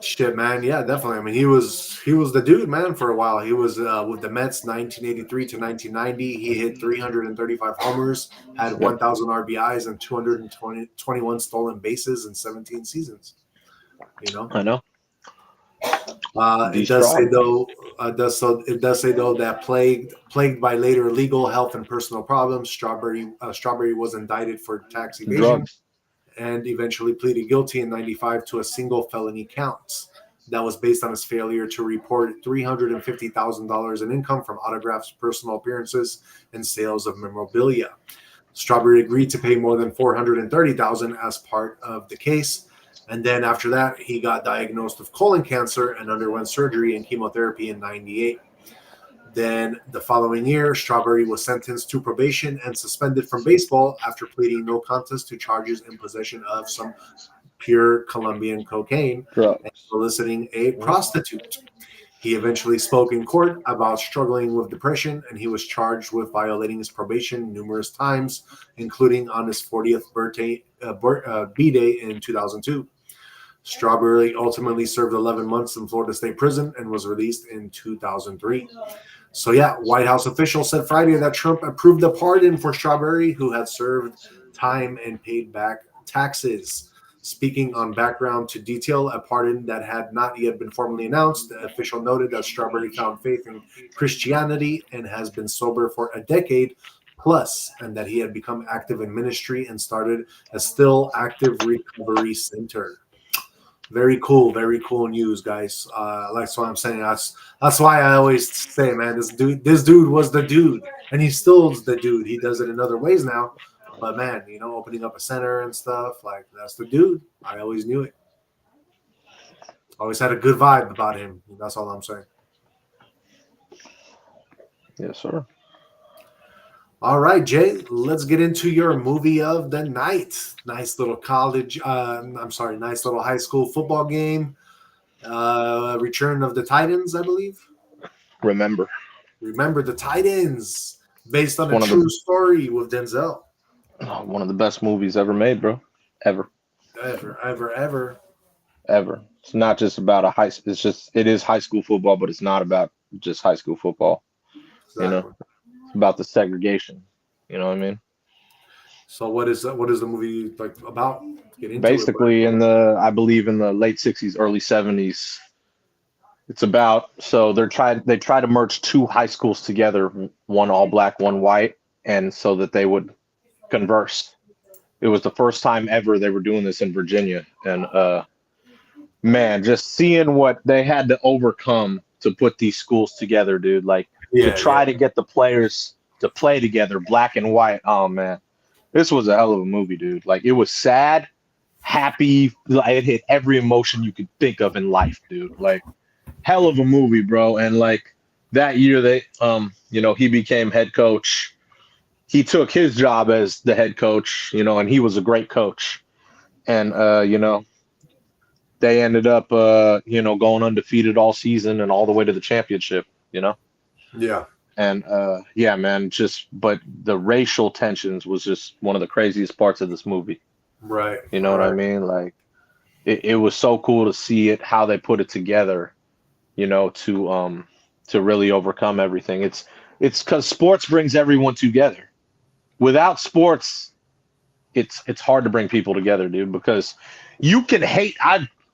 Shit, man. Yeah, definitely. I mean, he was the dude, man, for a while. He was with the Mets 1983 to 1990. He hit 335 homers, had 1,000 RBIs and 221 stolen bases in 17 seasons. You know? I know. It does say though that plagued by later legal, health, and personal problems, Strawberry was indicted for tax evasion. Drugs. And eventually pleaded guilty in 95 to a single felony count. That was based on his failure to report $350,000 in income from autographs, personal appearances, and sales of memorabilia. Strawberry agreed to pay more than $430,000 as part of the case. And then after that, he got diagnosed with colon cancer and underwent surgery and chemotherapy in 98. Then the following year, Strawberry was sentenced to probation and suspended from baseball after pleading no contest to charges in possession of some pure Colombian cocaine and soliciting a prostitute. He eventually spoke in court about struggling with depression, and he was charged with violating his probation numerous times, including on his 40th birthday B-Day in 2002. Strawberry ultimately served 11 months in Florida State Prison and was released in 2003. So yeah, White House officials said Friday that Trump approved the pardon for Strawberry, who had served time and paid back taxes. Speaking on background to detail a pardon that had not yet been formally announced, the official noted that Strawberry found faith in Christianity and has been sober for a decade plus, and that he had become active in ministry and started a still active recovery center. Very cool news, guys. That's what I'm saying. That's why I always say, man, this dude was the dude, and he still is the dude. He does it in other ways now, but man, you know, opening up a center and stuff, like that's the dude. I always knew it. Always had a good vibe about him. That's all I'm saying. Yes, sir. All right, Jay, let's get into your movie of the night. Nice little nice little high school football game. Return of the Titans, I believe. Remember, Remember the Titans, based on it's a one of the true story with Denzel. one of the best movies ever made, bro. Ever, Ever, ever, ever. ever. It's not just about a high. It's just it is high school football, but it's not about just high school football. You know, Exactly. it's about the segregation. You know what I mean? So what is the movie like about? Get into it. Basically, I believe in the late '60s, early '70s. It's about they try to merge two high schools together, one all black, one white, and so that they would converse. It was the first time ever they were doing this in Virginia, and man, just seeing what they had to overcome to put these schools together, dude. Like to Yeah, try to get the players to play together, black and white. Oh man, this was a hell of a movie, dude. Like it was sad, happy. Like, it hit every emotion you could think of in life, dude. Like hell of a movie, bro. And like that year, he became head coach. He took his job as the head coach, and he was a great coach. And they ended up, going undefeated all season and all the way to the championship. yeah, And yeah, man, but the racial tensions was just one of the craziest parts of this movie. right, You know what I right. mean? Like it was so cool to see it, how they put it together, to really overcome everything. It's because sports brings everyone together. Without sports, it's hard to bring people together, dude, because you can hate.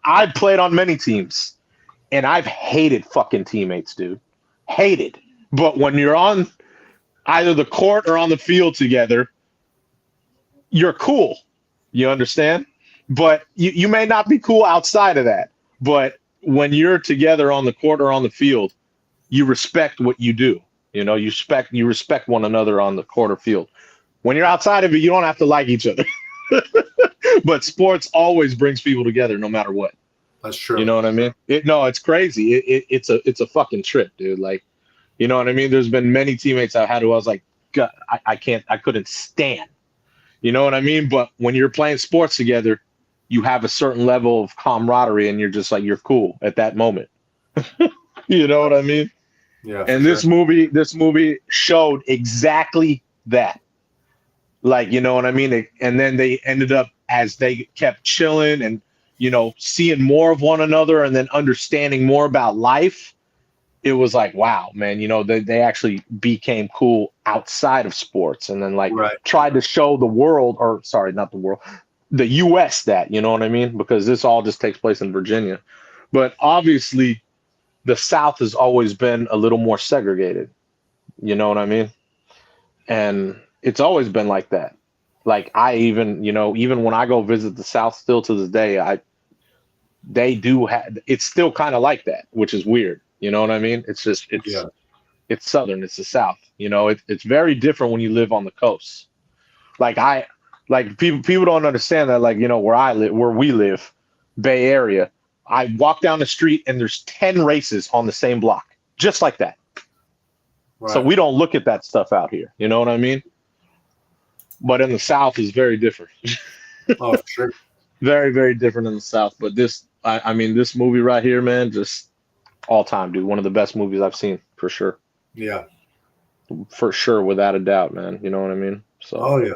I've played on many teams and I've hated fucking teammates, dude. Hated. But when you're on either the court or on the field together, you're cool. You understand? But you may not be cool outside of that. But when you're together on the court or on the field, you respect what you do. You respect one another on the court or field. When you're outside of it, you don't have to like each other. But sports always brings people together, no matter what. That's You true. know what I mean? It's crazy. It's a fucking trip, dude. Like, you know what I mean? There's been many teammates I've had who I was like, God, I couldn't stand. You know what I mean? But when you're playing sports together, you have a certain level of camaraderie, and you're just like you're cool at that moment. You know what I mean? Yeah, for And sure. this movie showed exactly that. Like, you know what I mean? And then they ended up, as they kept chilling and, seeing more of one another and then understanding more about life, it was like, wow, man, they actually became cool outside of sports, and then like Right. tried to show the world, or sorry, not the world, the US, that, you know what I mean? Because this all just takes place in Virginia. But obviously the South has always been a little more segregated. You know what I mean? And it's always been like that. Like I even when I go visit the South still to this day, they do have, it's still kind of like that, which is weird. You know what I mean? It's just Yeah. it's Southern, it's the South. It's very different when you live on the coast. Like people don't understand that, like, where we live, Bay Area. I walk down the street and there's 10 races on the same block, just like that. So Right. we don't look at that stuff out here. You know what I mean? But in the South is very different. Oh, for sure. Very, very different in the South. But I mean, this movie right here, man, just all time, dude. One of the best movies I've seen, for sure. Yeah. For sure, without a doubt, man. You know what I mean? So Oh yeah.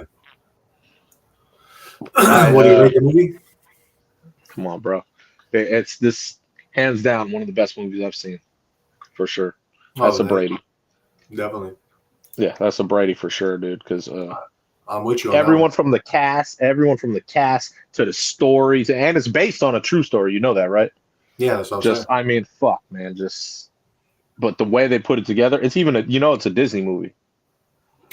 I What do you rate the movie? come on, bro. It's this hands down one of the best movies I've seen, for sure. Oh, That's a Brady. definitely. Yeah, that's a Brady for sure, dude. Because I'm with you on that everyone one. from the cast to the stories, and it's based on a true story. You know that, right? Yeah, that's what I'm Just, saying. I mean, fuck, man. But the way they put it together, it's even it's a Disney movie.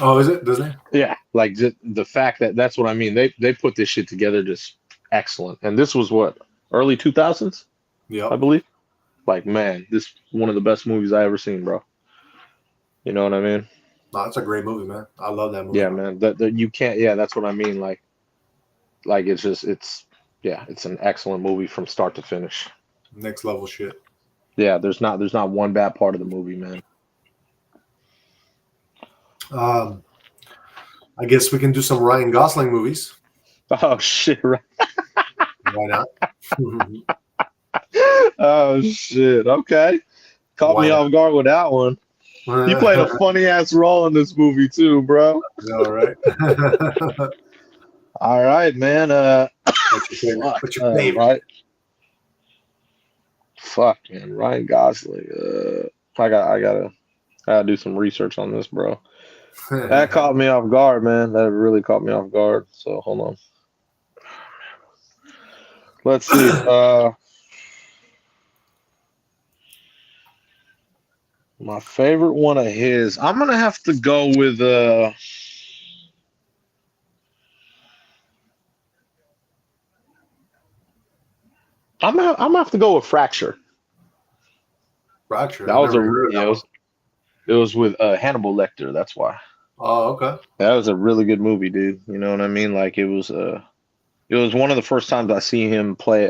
Oh, is it Disney? Yeah, like just the fact that's what I mean. They put this shit together just excellent. And this was what, early 2000s, I Yep. believe. Like, man, this one of the best movies I ever seen, bro. You know what I mean? No, that's a great movie, man. I love that movie. Yeah, man. That you can't. Yeah, that's what I mean. Like it's just it's an excellent movie from start to finish. Next level shit. Yeah, there's not one bad part of the movie, man. I guess we can do some Ryan Gosling movies. Oh shit! Right. Why not? Oh shit! Okay, caught Why me off guard with that one. He played a not? funny ass role in this movie too, bro. All right. All right, man. What's your favorite? Fuck. What's your favorite? Right. Fuck, man. Ryan Gosling. I gotta do some research on this, bro. That caught me off guard, man. That really caught me off guard. So hold on. Let's see. My favorite one of his. I'm gonna have to go with I'm gonna have to go with Fracture. Fracture. That I've was never heard of that one. it was with Hannibal Lecter. That's why. Oh, okay. That was a really good movie, dude. You know what I mean? Like it was one of the first times I see him play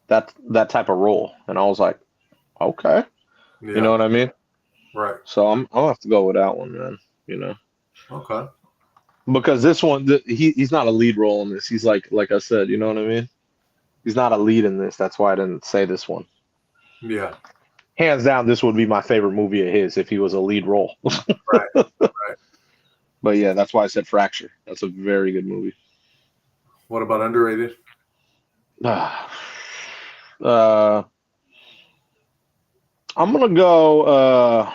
that type of role, and I was like, okay, Yeah. you know what I mean? Right. So I'll have to go with that one, man. You know, Okay. because this one he's not a lead role in this. He's like I said, you know what I mean? He's not a lead in this. That's why I didn't say this one. Yeah. Hands down, this would be my favorite movie of his if he was a lead role. Right. Right. But yeah, that's why I said Fracture. That's a very good movie. What about underrated? I'm gonna go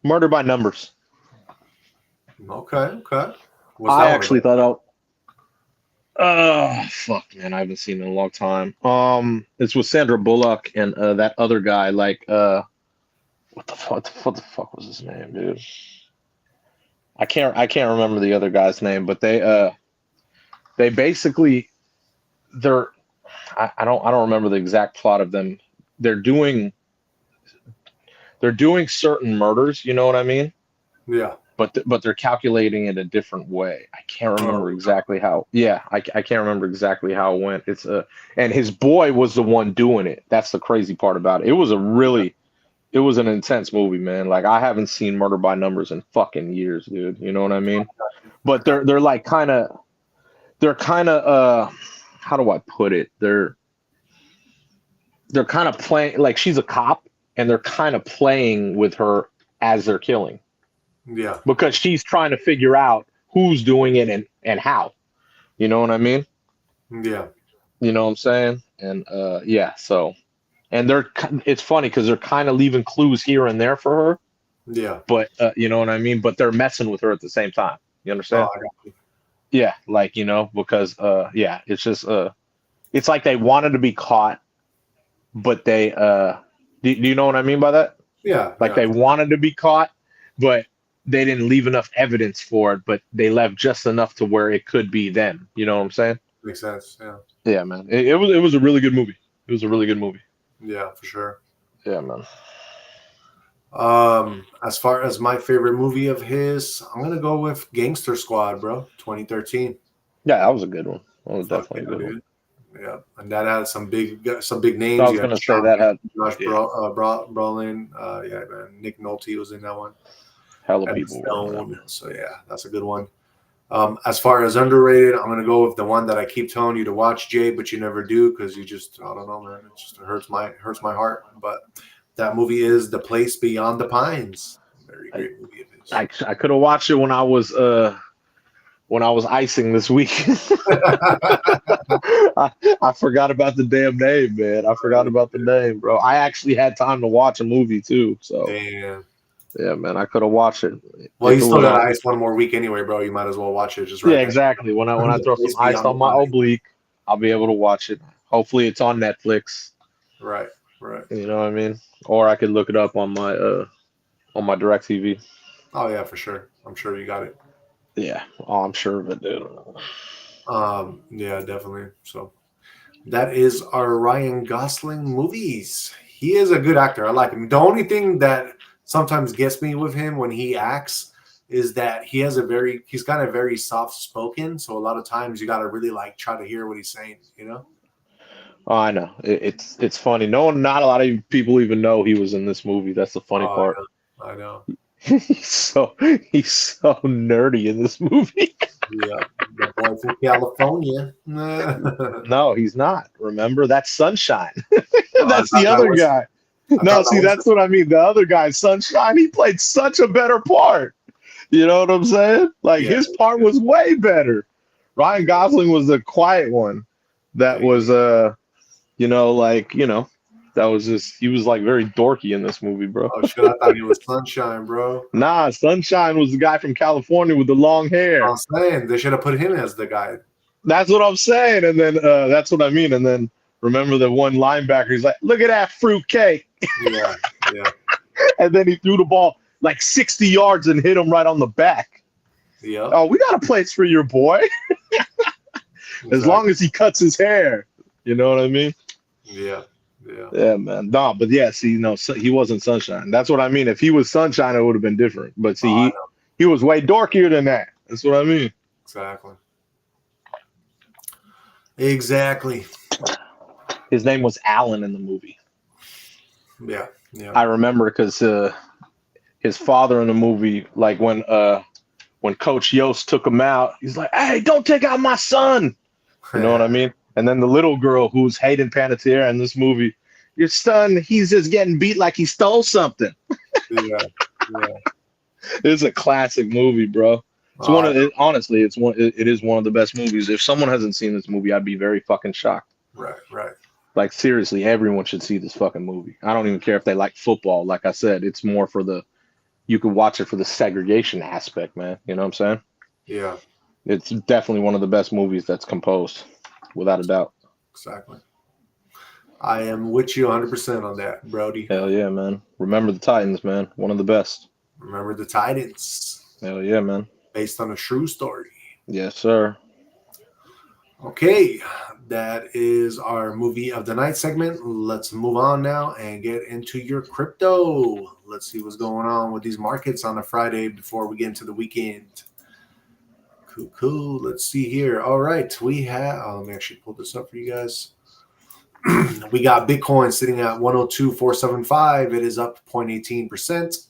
Murder by Numbers. Okay. Okay. What's I that one actually about? thought, fuck, man, I haven't seen it in a long time. It's with Sandra Bullock and that other guy, like, what the fuck was his name, dude? I can't remember the other guy's name, but they basically I don't remember the exact plot of them. They're doing certain murders, you know what I mean? Yeah. But they're calculating it a different way. I can't remember Oh. exactly how. Yeah, I can't remember exactly how it went. It's and his boy was the one doing it. That's the crazy part about it. It was an intense movie, man. Like I haven't seen Murder by Numbers in fucking years, dude. You know what I mean? But they're like kind of how do I put it? They're kind of playing like she's a cop and they're kind of playing with her as they're killing. Yeah. Because she's trying to figure out who's doing it and how. You know what I mean? Yeah. You know what I'm saying? And yeah, so and it's funny because they're kind of leaving clues here and there for her, Yeah. but you know what I mean? But they're messing with her at the same time. You understand? Oh, I got you. Yeah, like, you know, because yeah, it's just it's like they wanted to be caught, but they do you know what I mean by that? Yeah. Like they wanted to be caught, but they didn't leave enough evidence for it, but they left just enough to where it could be them. You know what I'm saying? Makes sense. Yeah. Yeah, man. It was a really good movie. It was a really good movie. Yeah, for sure. Yeah, man. As far as my favorite movie of his, I'm gonna go with Gangster Squad, bro. 2013. Yeah, that was a good one. That was Fuck definitely a good one. Yeah, and that had some big names. I was You had gonna say that had Josh Brolin. Yeah, man. Nick Nolte was in that one. hella Emma people. Stone. So yeah, that's a good one. As far as underrated, I'm gonna go with the one that I keep telling you to watch, Jay, but you never do because you just I don't know, man. It just hurts my heart. But that movie is The Place Beyond the Pines. Very great movie it is. I could have watched it when I was icing this week. I forgot about the damn name, man. I forgot about the name, bro. I actually had time to watch a movie too. So Damn. yeah, man, I could have watched it. Well, you still got ice one more week anyway, bro. You might as well watch it. Just right yeah, now. exactly. When I throw some ice on my oblique, I'll be able to watch it. Hopefully, it's on Netflix. Right, right. You know what I mean? Or I could look it up on my DirecTV. Oh yeah, for sure. I'm sure you got it. Yeah, I'm sure of it, dude. Yeah, definitely. So that is our Ryan Gosling movies. He is a good actor. I like him. The only thing that sometimes gets me with him when he acts is that he's got a very soft spoken. So a lot of times you got to really like try to hear what he's saying, you know? Oh, I know. It's funny. Not a lot of people even know he was in this movie. That's the funny Oh, part. I know. He's so he's so nerdy in this movie. Yeah, the boy from California. No, he's not. Remember, that's Sunshine. I That's the thought that other was. guy. I No, thought that see, was. that's what I mean. The other guy, Sunshine, he played such a better part. You know what I'm saying? Like Yeah, his part was way better. Ryan Gosling was the quiet one. That yeah. was that was just he was like very dorky in this movie, bro. Oh shit! I thought he was Sunshine, bro. Nah, Sunshine was the guy from California with the long hair. I'm saying they should have put him as the guy. That's what I'm saying. And then that's what I mean. And then remember the one linebacker, he's like, look at that fruit cake. Yeah, yeah, And then he threw the ball like 60 yards and hit him right on the back. yeah. Oh, we got a place for your boy. As long as he cuts his hair. You know what I mean? Yeah, yeah. Yeah, man. No, but yeah, see, no, he wasn't Sunshine. That's what I mean. If he was Sunshine, it would have been different. But see, he was way dorkier than that. That's what I mean. Exactly. His name was Alan in the movie. Yeah, yeah. I remember because his father in the movie, like when Coach Yost took him out, he's like, "Hey, don't take out my son." You know what I mean? And then the little girl who's Hayden Panettiere in this movie, your son, he's just getting beat like he stole something. Yeah, yeah. It's a classic movie, bro. It's honestly, it is one of the best movies. If someone hasn't seen this movie, I'd be very fucking shocked. Right, right. Like seriously, everyone should see this fucking movie. I don't even care if they like football. Like I said, it's more for you could watch it for the segregation aspect, man. You know what I'm saying? Yeah. It's definitely one of the best movies that's composed, without a doubt. Exactly. I am with you 100% on that, Brody. Hell yeah, man. Remember the Titans, man. One of the best. Remember the Titans. Hell yeah, man. Based on a true story. Yes, sir. Okay, that is our movie of the night segment. Let's move on now and get into your crypto. Let's see what's going on with these markets on a Friday before we get into the weekend. Cool. Let's see here. All right, we have. Let me actually pull this up for you guys. We got Bitcoin sitting at 102,475. It is up 0.18%.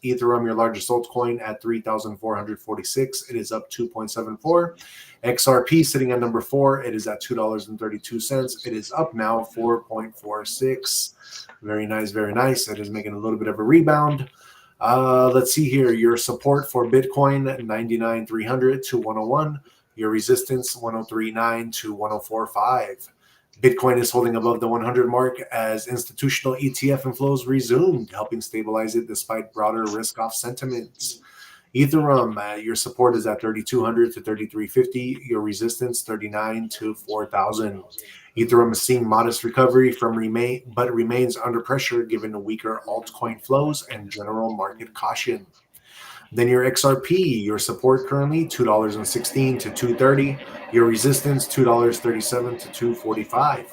Ethereum, your largest altcoin, at 3,446. It is up 2.74. XRP sitting at number 4. It is at $2.32. It is up now 4.46. Very nice, very nice. It is making a little bit of a rebound. Let's see here. Your support for Bitcoin, 99,300 to 101. Your resistance, 103.9 to 104.5. Bitcoin is holding above the 100 mark as institutional ETF inflows resumed, helping stabilize it despite broader risk-off sentiments. Ethereum, your support is at 3,200 to 3,350. Your resistance, 39 to 4,000. Ethereum is seeing modest recovery but remains under pressure given the weaker altcoin flows and general market caution. Then your XRP, your support currently $2.16 to $2.30. Your resistance $2.37 to $2.45.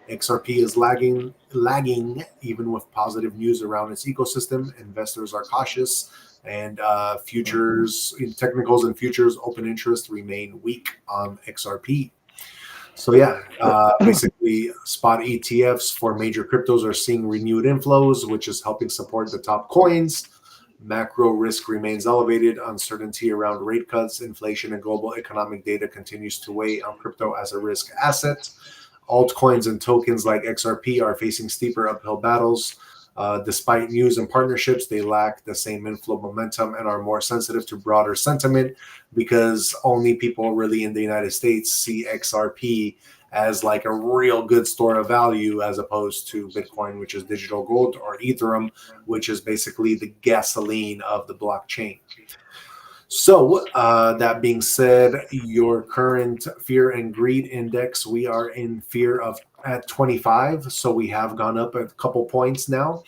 XRP is lagging even with positive news around its ecosystem. Investors are cautious, and futures, technicals and futures open interest remain weak on XRP. So yeah, basically spot ETFs for major cryptos are seeing renewed inflows, which is helping support the top coins. Macro risk remains elevated. Uncertainty around rate cuts, inflation, and global economic data continues to weigh on crypto as a risk asset. Altcoins and tokens like XRP are facing steeper uphill battles. Despite news and partnerships, they lack the same inflow momentum and are more sensitive to broader sentiment because only people really in the United States see XRP as like a real good store of value as opposed to Bitcoin, which is digital gold, or Ethereum, which is basically the gasoline of the blockchain. So that being said, your current fear and greed index, we are in fear of at 25. So we have gone up a couple points now.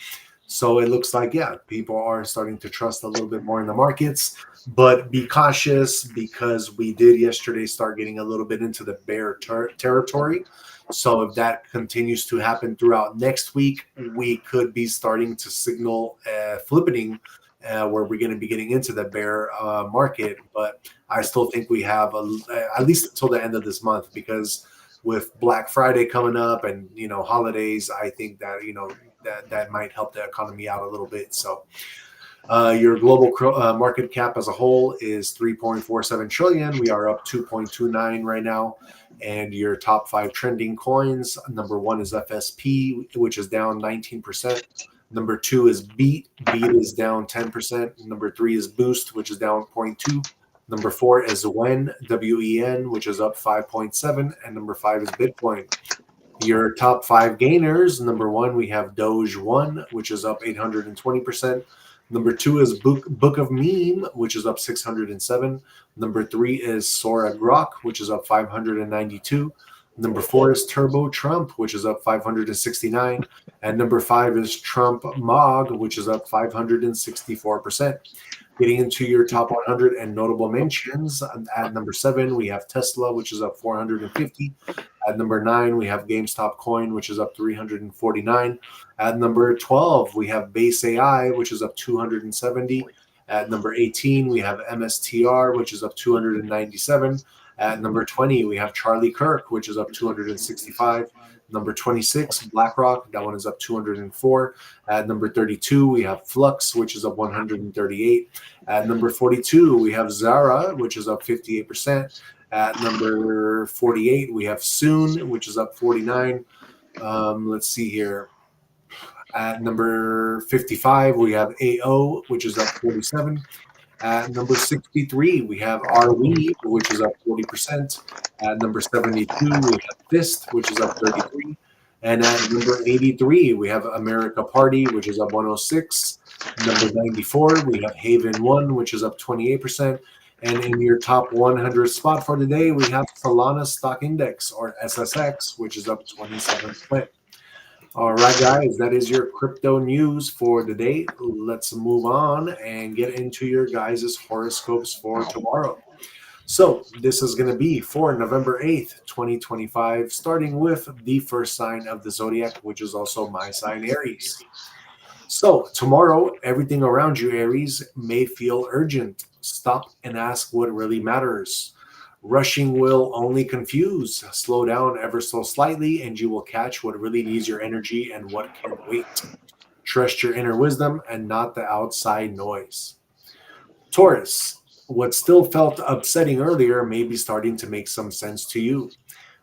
So it looks like, yeah, people are starting to trust a little bit more in the markets, but be cautious because we did yesterday start getting a little bit into the bear territory. So if that continues to happen throughout next week, we could be starting to signal flipping where we're going to be getting into the bear market. But I still think we have at least until the end of this month, because with Black Friday coming up and holidays, I think that that might help the economy out a little bit. So your global market cap as a whole is 3.47 trillion. We are up 2.29 right now. And your top 5 trending coins, number 1 is FSP, which is down 19%. Number 2 is Beat. Beat is down 10%. Number 3 is Boost, which is down 0.2. Number 4 is WEN, WEN, which is up 5.7. And number 5 is Bitcoin. Your top 5 gainers, number 1, we have Doge 1, which is up 820%. Number 2 is Book of Meme, which is up 607. Number 3 is Sora Grok, which is up 592. Number 4 is Turbo Trump, which is up 569. And number 5 is Trump Mog, which is up 564%. Getting into your top 100 and notable mentions, at number 7, we have Tesla, which is up 450. At number 9, we have GameStop Coin, which is up 349. At number 12, we have Base AI, which is up 270. At number 18, we have MSTR, which is up 297. At number 20, we have Charlie Kirk, which is up 265. Number 26, BlackRock, that one is up 204. At number 32, we have Flux, which is up 138. At number 42, we have Zara, which is up 58%. At number 48, we have Soon, which is up 49. Let's see here. At number 55, we have AO, which is up 47. At number 63, we have RWeave, which is up 40%. At number 72, we have Fist, which is up 33. And at number 83, we have America Party, which is up 106. Number 94, we have Haven 1, which is up 28%. And in your top 100 spot for today, we have Solana Stock Index, or SSX, which is up 27%. All right, guys, that is your crypto news for the day. Let's move on and get into your guys' horoscopes for tomorrow. So this is going to be for November 8th, 2025, starting with the first sign of the zodiac, which is also my sign, Aries. So tomorrow, everything around you, Aries, may feel urgent. Stop and ask what really matters. Rushing will only confuse. Slow down ever so slightly, and you will catch what really needs your energy and what can wait. Trust your inner wisdom and not the outside noise. Taurus, what still felt upsetting earlier may be starting to make some sense to you.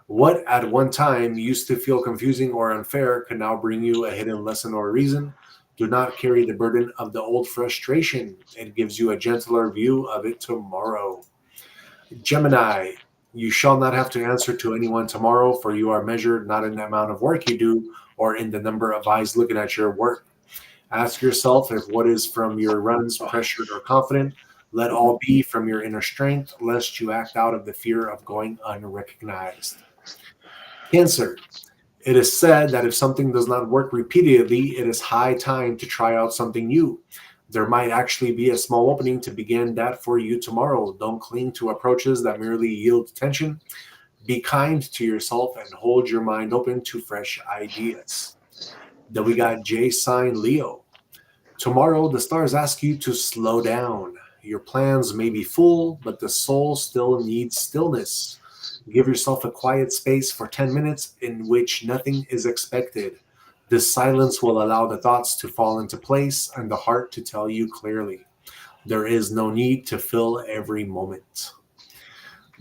What at one time used to feel confusing or unfair can now bring you a hidden lesson or reason. Do not carry the burden of the old frustration. It gives you a gentler view of it tomorrow. Gemini, you shall not have to answer to anyone tomorrow, for you are measured not in the amount of work you do or in the number of eyes looking at your work. Ask yourself if what is from your runs pressured or confident. Let all be from your inner strength, lest you act out of the fear of going unrecognized. Cancer, it is said that if something does not work repeatedly, it is high time to try out something new. There might actually be a small opening to begin that for you tomorrow. Don't cling to approaches that merely yield tension. Be kind to yourself and hold your mind open to fresh ideas. Then we got J sign Leo. Tomorrow, the stars ask you to slow down. Your plans may be full, but the soul still needs stillness. Give yourself a quiet space for 10 minutes in which nothing is expected. This silence will allow the thoughts to fall into place and the heart to tell you clearly. There is no need to fill every moment.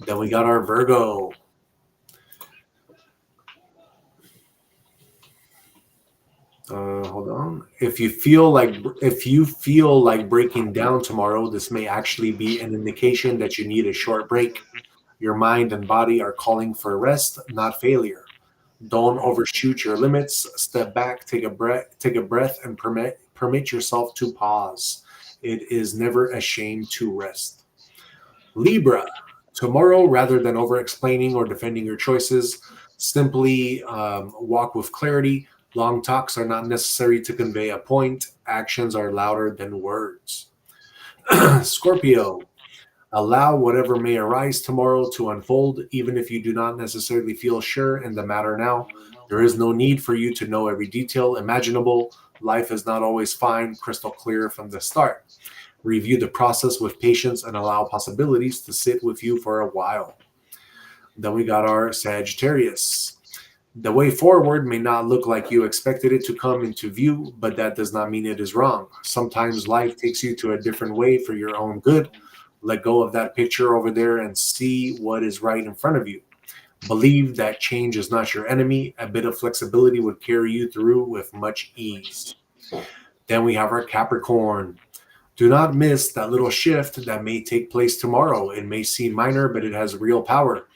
Then we got our Virgo. Hold on. If you feel like breaking down tomorrow, this may actually be an indication that you need a short break. Your mind and body are calling for rest, not failure. Don't overshoot your limits. Step back, take a breath, and permit yourself to pause. It is never a shame to rest. Libra, tomorrow, rather than over-explaining or defending your choices, simply walk with clarity. Long talks are not necessary to convey a point. Actions are louder than words. Scorpio, allow whatever may arise tomorrow to unfold, even if you do not necessarily feel sure in the matter now. There is no need for you to know every detail imaginable. Life is not always fine, crystal clear from the start. Review the process with patience and allow possibilities to sit with you for a while. Then we got our Sagittarius. The way forward may not look like you expected it to come into view, but that does not mean it is wrong. Sometimes life takes you to a different way for your own good. Let go of that picture over there and see what is right in front of you. Believe that change is not your enemy. A bit of flexibility would carry you through with much ease. Then we have our Capricorn. Do not miss that little shift that may take place tomorrow. It may seem minor, but it has real power.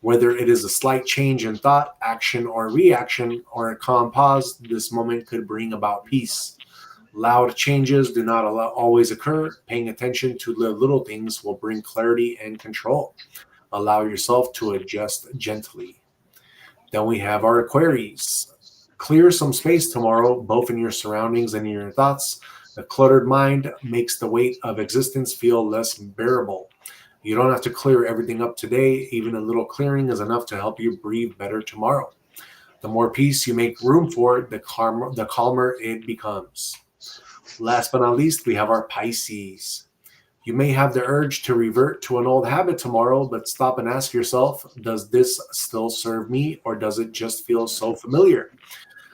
Whether it is a slight change in thought, action, or reaction, or a calm pause, this moment could bring about peace. Loud changes do not always occur. Paying attention to the little things will bring clarity and control. Allow yourself to adjust gently. Then we have our Aquarius. Clear some space tomorrow, both in your surroundings and in your thoughts. A cluttered mind makes the weight of existence feel less bearable. You don't have to clear everything up today. Even a little clearing is enough to help you breathe better tomorrow. The more peace you make room for, the calmer it becomes. Last but not least, we have our Pisces. You may have the urge to revert to an old habit tomorrow, but stop and ask yourself, does this still serve me, or does it just feel so familiar?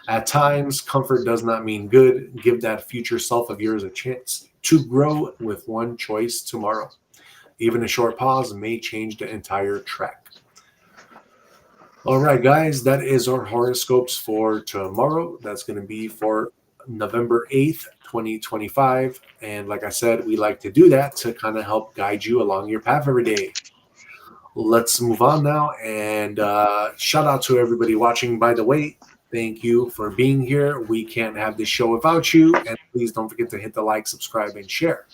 At times, comfort does not mean good. Give that future self of yours a chance to grow with one choice tomorrow. Even a short pause may change the entire track. All right, guys, that is our horoscopes for tomorrow. That's going to be for November 8th, 2025. And like I said, we like to do that to kind of help guide you along your path every day. Let's move on now. And shout out to everybody watching, by the way. Thank you for being here. We can't have this show without you. And please don't forget to hit the like, subscribe, and share.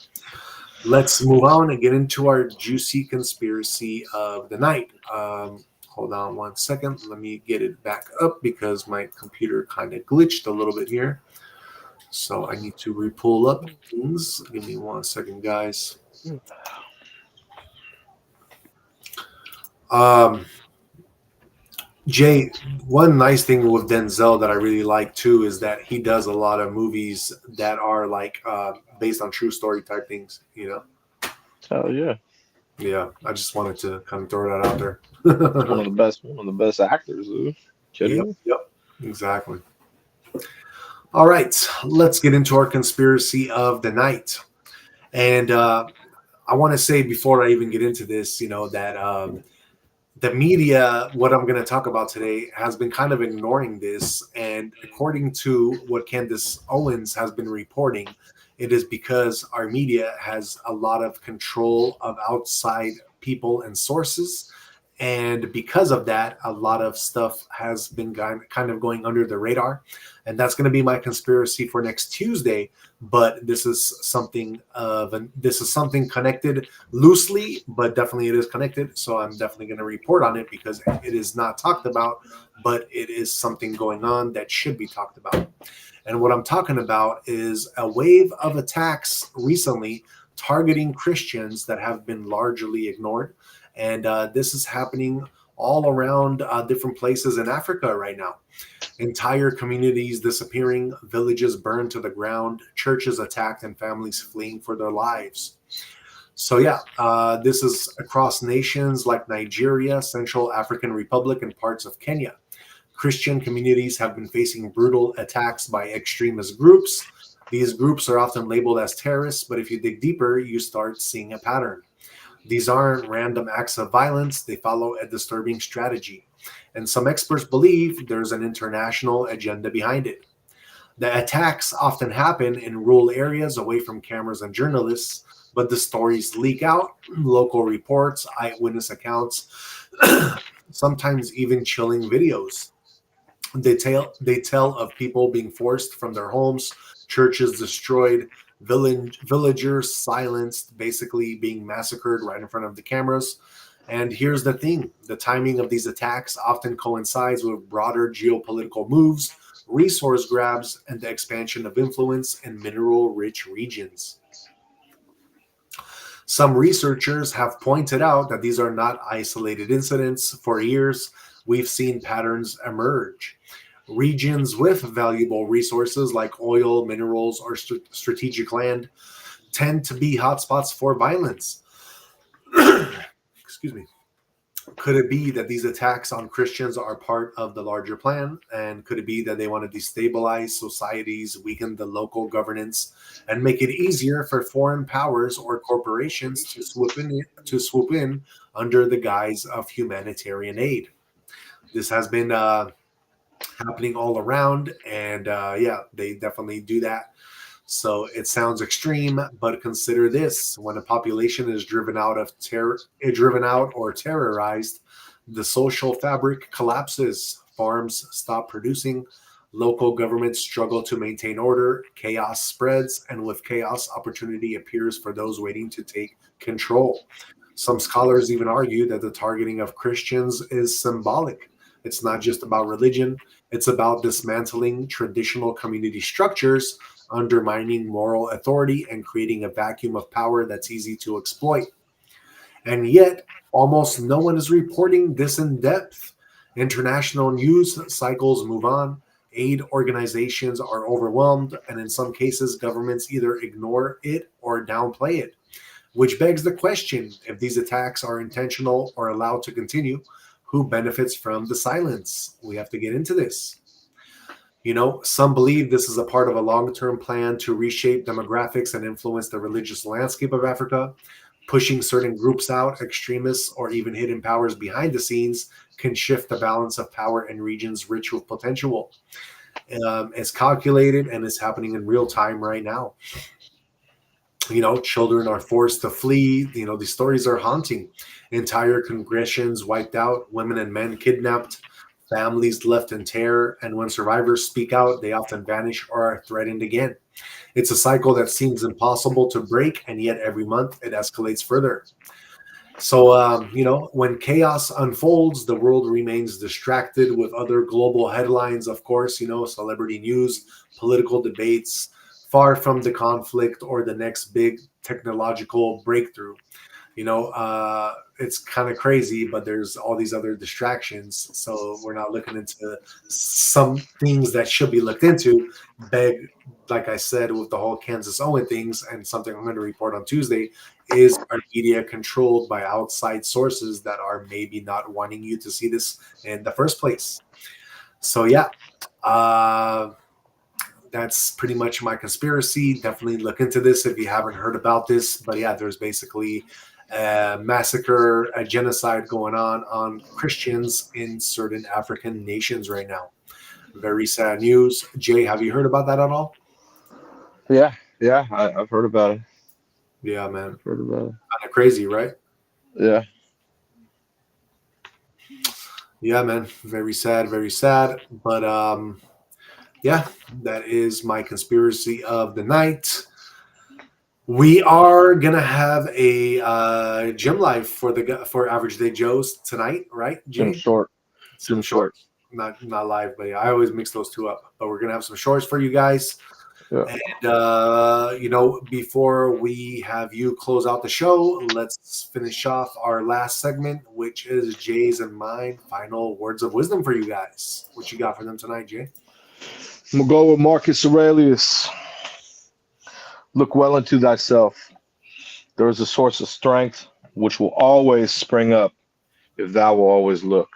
Let's move on and get into our juicy conspiracy of the night. Hold on one second. Let me get it back up because my computer kind of glitched a little bit here. So I need to re-pull up things. Give me 1 second, guys. Jay, one nice thing with Denzel that I really like too is that he does a lot of movies that are like based on true story type things, you know? Oh yeah. Yeah, I just wanted to kind of throw that out there. One of the best actors, dude. Kidding me? Yep, exactly. All right, let's get into our conspiracy of the night. And I want to say before I even get into this, you know, that the media, what I'm going to talk about today, has been kind of ignoring this. And according to what Candace Owens has been reporting, it is because our media has a lot of control of outside people and sources. And because of that, a lot of stuff has been kind of going under the radar. And that's going to be my conspiracy for next Tuesday. But this is something connected loosely, but definitely it is connected. So I'm definitely going to report on it because it is not talked about, but it is something going on that should be talked about. And what I'm talking about is a wave of attacks recently targeting Christians that have been largely ignored. And this is happening all around different places in Africa right now. Entire communities disappearing, villages burned to the ground, churches attacked, and families fleeing for their lives. So yeah, this is across nations like Nigeria, Central African Republic, and parts of Kenya. Christian communities have been facing brutal attacks by extremist groups. These groups are often labeled as terrorists, but if you dig deeper, you start seeing a pattern. These aren't random acts of violence, they follow a disturbing strategy. And some experts believe there's an international agenda behind it. The attacks often happen in rural areas away from cameras and journalists, but the stories leak out, local reports, eyewitness accounts, sometimes even chilling videos. They tell of people being forced from their homes, churches destroyed, villagers silenced, basically being massacred right in front of the cameras. And here's the thing, the timing of these attacks often coincides with broader geopolitical moves, resource grabs, and the expansion of influence in mineral-rich regions. Some researchers have pointed out that these are not isolated incidents. For years, we've seen patterns emerge. Regions with valuable resources like oil, minerals, or strategic land tend to be hotspots for violence. Excuse me. Could it be that these attacks on Christians are part of the larger plan? And could it be that they want to destabilize societies, weaken the local governance, and make it easier for foreign powers or corporations to swoop in under the guise of humanitarian aid? This has been happening all around, and yeah, they definitely do that. So it sounds extreme, but consider this: when a population is driven out or terrorized, the social fabric collapses. Farms stop producing. Local governments struggle to maintain order. Chaos spreads, and with chaos, opportunity appears for those waiting to take control. Some scholars even argue that the targeting of Christians is symbolic. It's not just about religion, it's about dismantling traditional community structures, undermining moral authority, and creating a vacuum of power that's easy to exploit. And yet, almost no one is reporting this in depth. International news cycles move on, aid organizations are overwhelmed, and in some cases, governments either ignore it or downplay it. Which begs the question: if these attacks are intentional or allowed to continue, who benefits from the silence? We have to get into this. Some believe this is a part of a long-term plan to reshape demographics and influence the religious landscape of Africa. Pushing certain groups out, extremists, or even hidden powers behind the scenes can shift the balance of power in regions rich with potential. It's calculated and it's happening in real time right now. Children are forced to flee. These stories are haunting. Entire congregations wiped out, women and men kidnapped, families left in terror, and when survivors speak out, they often vanish or are threatened again. It's a cycle that seems impossible to break, and yet every month it escalates further. So, when chaos unfolds, the world remains distracted with other global headlines, of course, celebrity news, political debates, far from the conflict or the next big technological breakthrough. It's kind of crazy, but there's all these other distractions. So we're not looking into some things that should be looked into. Beg, like I said, with the whole Kansas Owen things, and something I'm going to report on Tuesday, is our media controlled by outside sources that are maybe not wanting you to see this in the first place? So yeah, that's pretty much my conspiracy. Definitely look into this if you haven't heard about this. But yeah, there's basically a massacre, a genocide going on Christians in certain African nations right now. Very sad news. Jay, have you heard about that at all? Yeah, yeah, I've heard about it. Yeah, man. I've heard about it. Kind of crazy, right? Yeah. Yeah, man. Very sad, very sad. But yeah, that is my conspiracy of the night. We are gonna have a gym live for Average Day Joe's tonight, right, Jim Jay? Short. Some Jim Short. not live, but yeah, I always mix those two up. But we're gonna have some shorts for you guys. Yeah. And before we have you close out the show, let's finish off our last segment, which is Jay's and mine final words of wisdom for you guys. What you got for them tonight, Jay? I'm gonna go with Marcus Aurelius. Look well into thyself. There is a source of strength which will always spring up if thou will always look.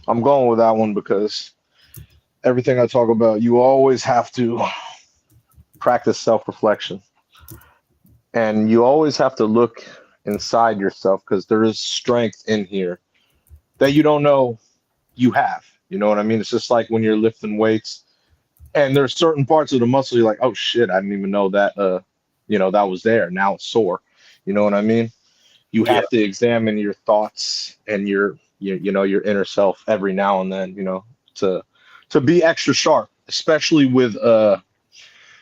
I'm going with that one because everything I talk about, you always have to practice self-reflection. And you always have to look inside yourself because there is strength in here that you don't know you have. You know what I mean? It's just like when you're lifting weights and there's certain parts of the muscle you're like, oh shit, I didn't even know that that was there. Now it's sore. You know what I mean? You have to examine your thoughts and your inner self every now and then, to be extra sharp, especially with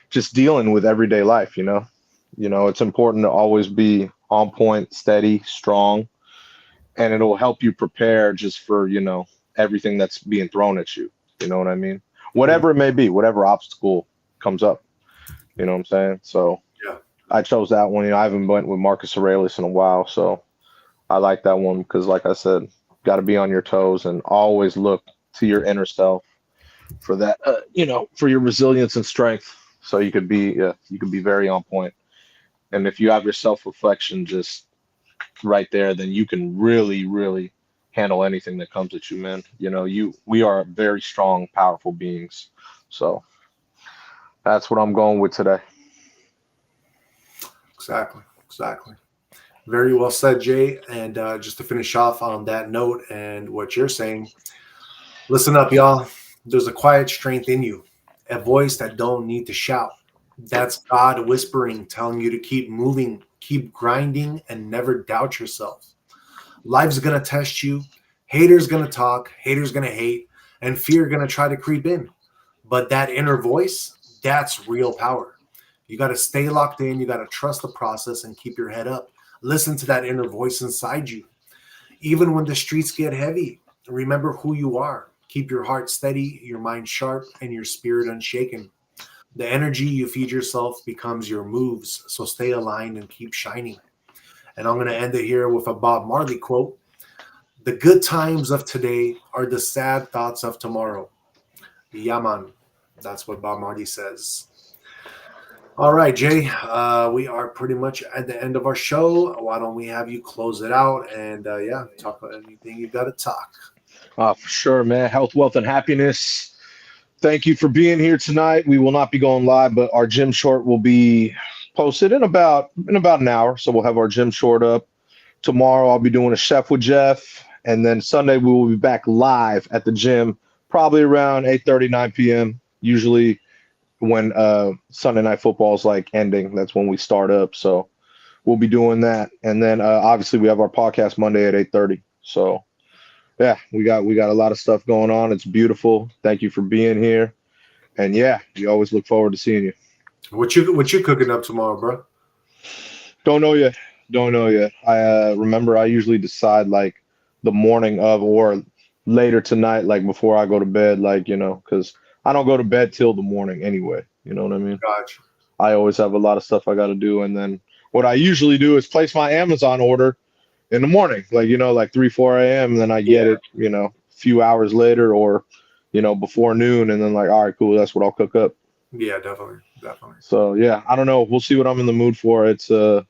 just dealing with everyday life, it's important to always be on point, steady, strong, and it'll help you prepare just for, everything that's being thrown at you. You know what I mean? Whatever it may be, whatever obstacle comes up, you know what I'm saying? So yeah, I chose that one. I haven't went with Marcus Aurelius in a while, so I like that one because, like I said, got to be on your toes and always look to your inner self for that, for your resilience and strength. So you could be very on point. And if you have your self-reflection just right there, then you can really, really handle anything that comes at you, man. We are very strong, powerful beings. So that's what I'm going with today. Exactly. Very well said, Jay. And just to finish off on that note and what you're saying, listen up, y'all. There's a quiet strength in you, a voice that don't need to shout. That's God whispering, telling you to keep moving, keep grinding, and never doubt yourself. Life's gonna test you. Haters gonna talk. Haters gonna hate, and fear gonna try to creep in. But that inner voice, that's real power. You got to stay locked in. You got to trust the process and keep your head up. Listen to that inner voice inside you. Even when the streets get heavy, remember who you are. Keep your heart steady, your mind sharp, and your spirit unshaken. The energy you feed yourself becomes your moves. So stay aligned and keep shining. And I'm going to end it here with a Bob Marley quote. The good times of today are the sad thoughts of tomorrow. Yaman. That's what Bob Marley says. All right, Jay, we are pretty much at the end of our show. Why don't we have you close it out and, talk about anything you got to talk. For sure, man. Health, wealth, and happiness. Thank you for being here tonight. We will not be going live, but our gym short will be posted in about an hour. So we'll have our gym short up. Tomorrow I'll be doing a chef with Jeff, and then Sunday we will be back live at the gym, probably around 8:30, 9 p.m. Usually when Sunday night football is like ending, that's when we start up. So we'll be doing that, and then obviously we have our podcast Monday at 8:30. So yeah, we got a lot of stuff going on. It's beautiful. Thank you for being here, and yeah, we always look forward to seeing you. What you cooking up tomorrow, bro? Don't know yet. I remember I usually decide like the morning of or later tonight, like before I go to bed, like, because I don't go to bed till the morning anyway. You know what I mean? Gotcha. I always have a lot of stuff I got to do. And then what I usually do is place my Amazon order in the morning, like 3, 4 a.m. And then I get it, a few hours later or, before noon. And then like, all right, cool. That's what I'll cook up. Yeah, definitely. So yeah, I don't know. We'll see what I'm in the mood for. It's, every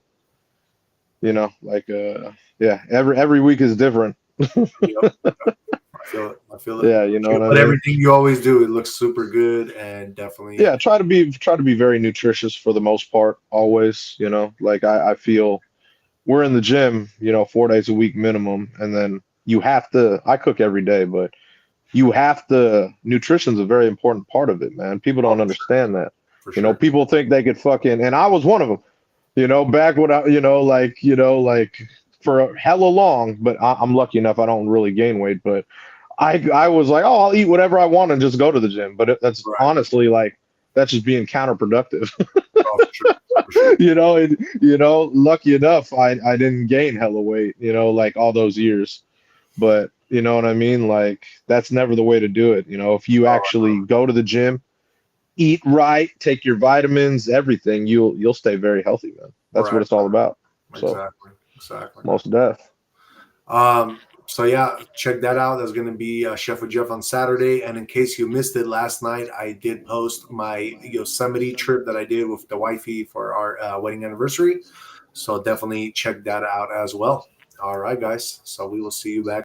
week is different. Yep. I feel it. Yeah, But everything you always do, it looks super good and definitely. Yeah, try to be very nutritious for the most part, always. Like I feel we're in the gym, 4 days a week minimum, and then you have to. I cook every day, but you have to. Nutrition's a very important part of it, man. People don't understand that. For sure. People think they could fucking, and I was one of them. Back when I, like for hella long, but I'm lucky enough I don't really gain weight, but I was like, oh, I'll eat whatever I want and just go to the gym. But that's Right. honestly like, that's just being counterproductive. Oh, for sure. Lucky enough, I didn't gain hella weight, like all those years. But you know what I mean? Like that's never the way to do it. If you actually go to the gym, eat right, take your vitamins, everything, you'll stay very healthy, man. That's what it's all about. So, Exactly. Most death. So yeah, check that out. There's going to be Chef with Jeff on Saturday. And in case you missed it last night, I did post my Yosemite trip that I did with the wifey for our wedding anniversary. So definitely check that out as well. All right, guys. So we will see you back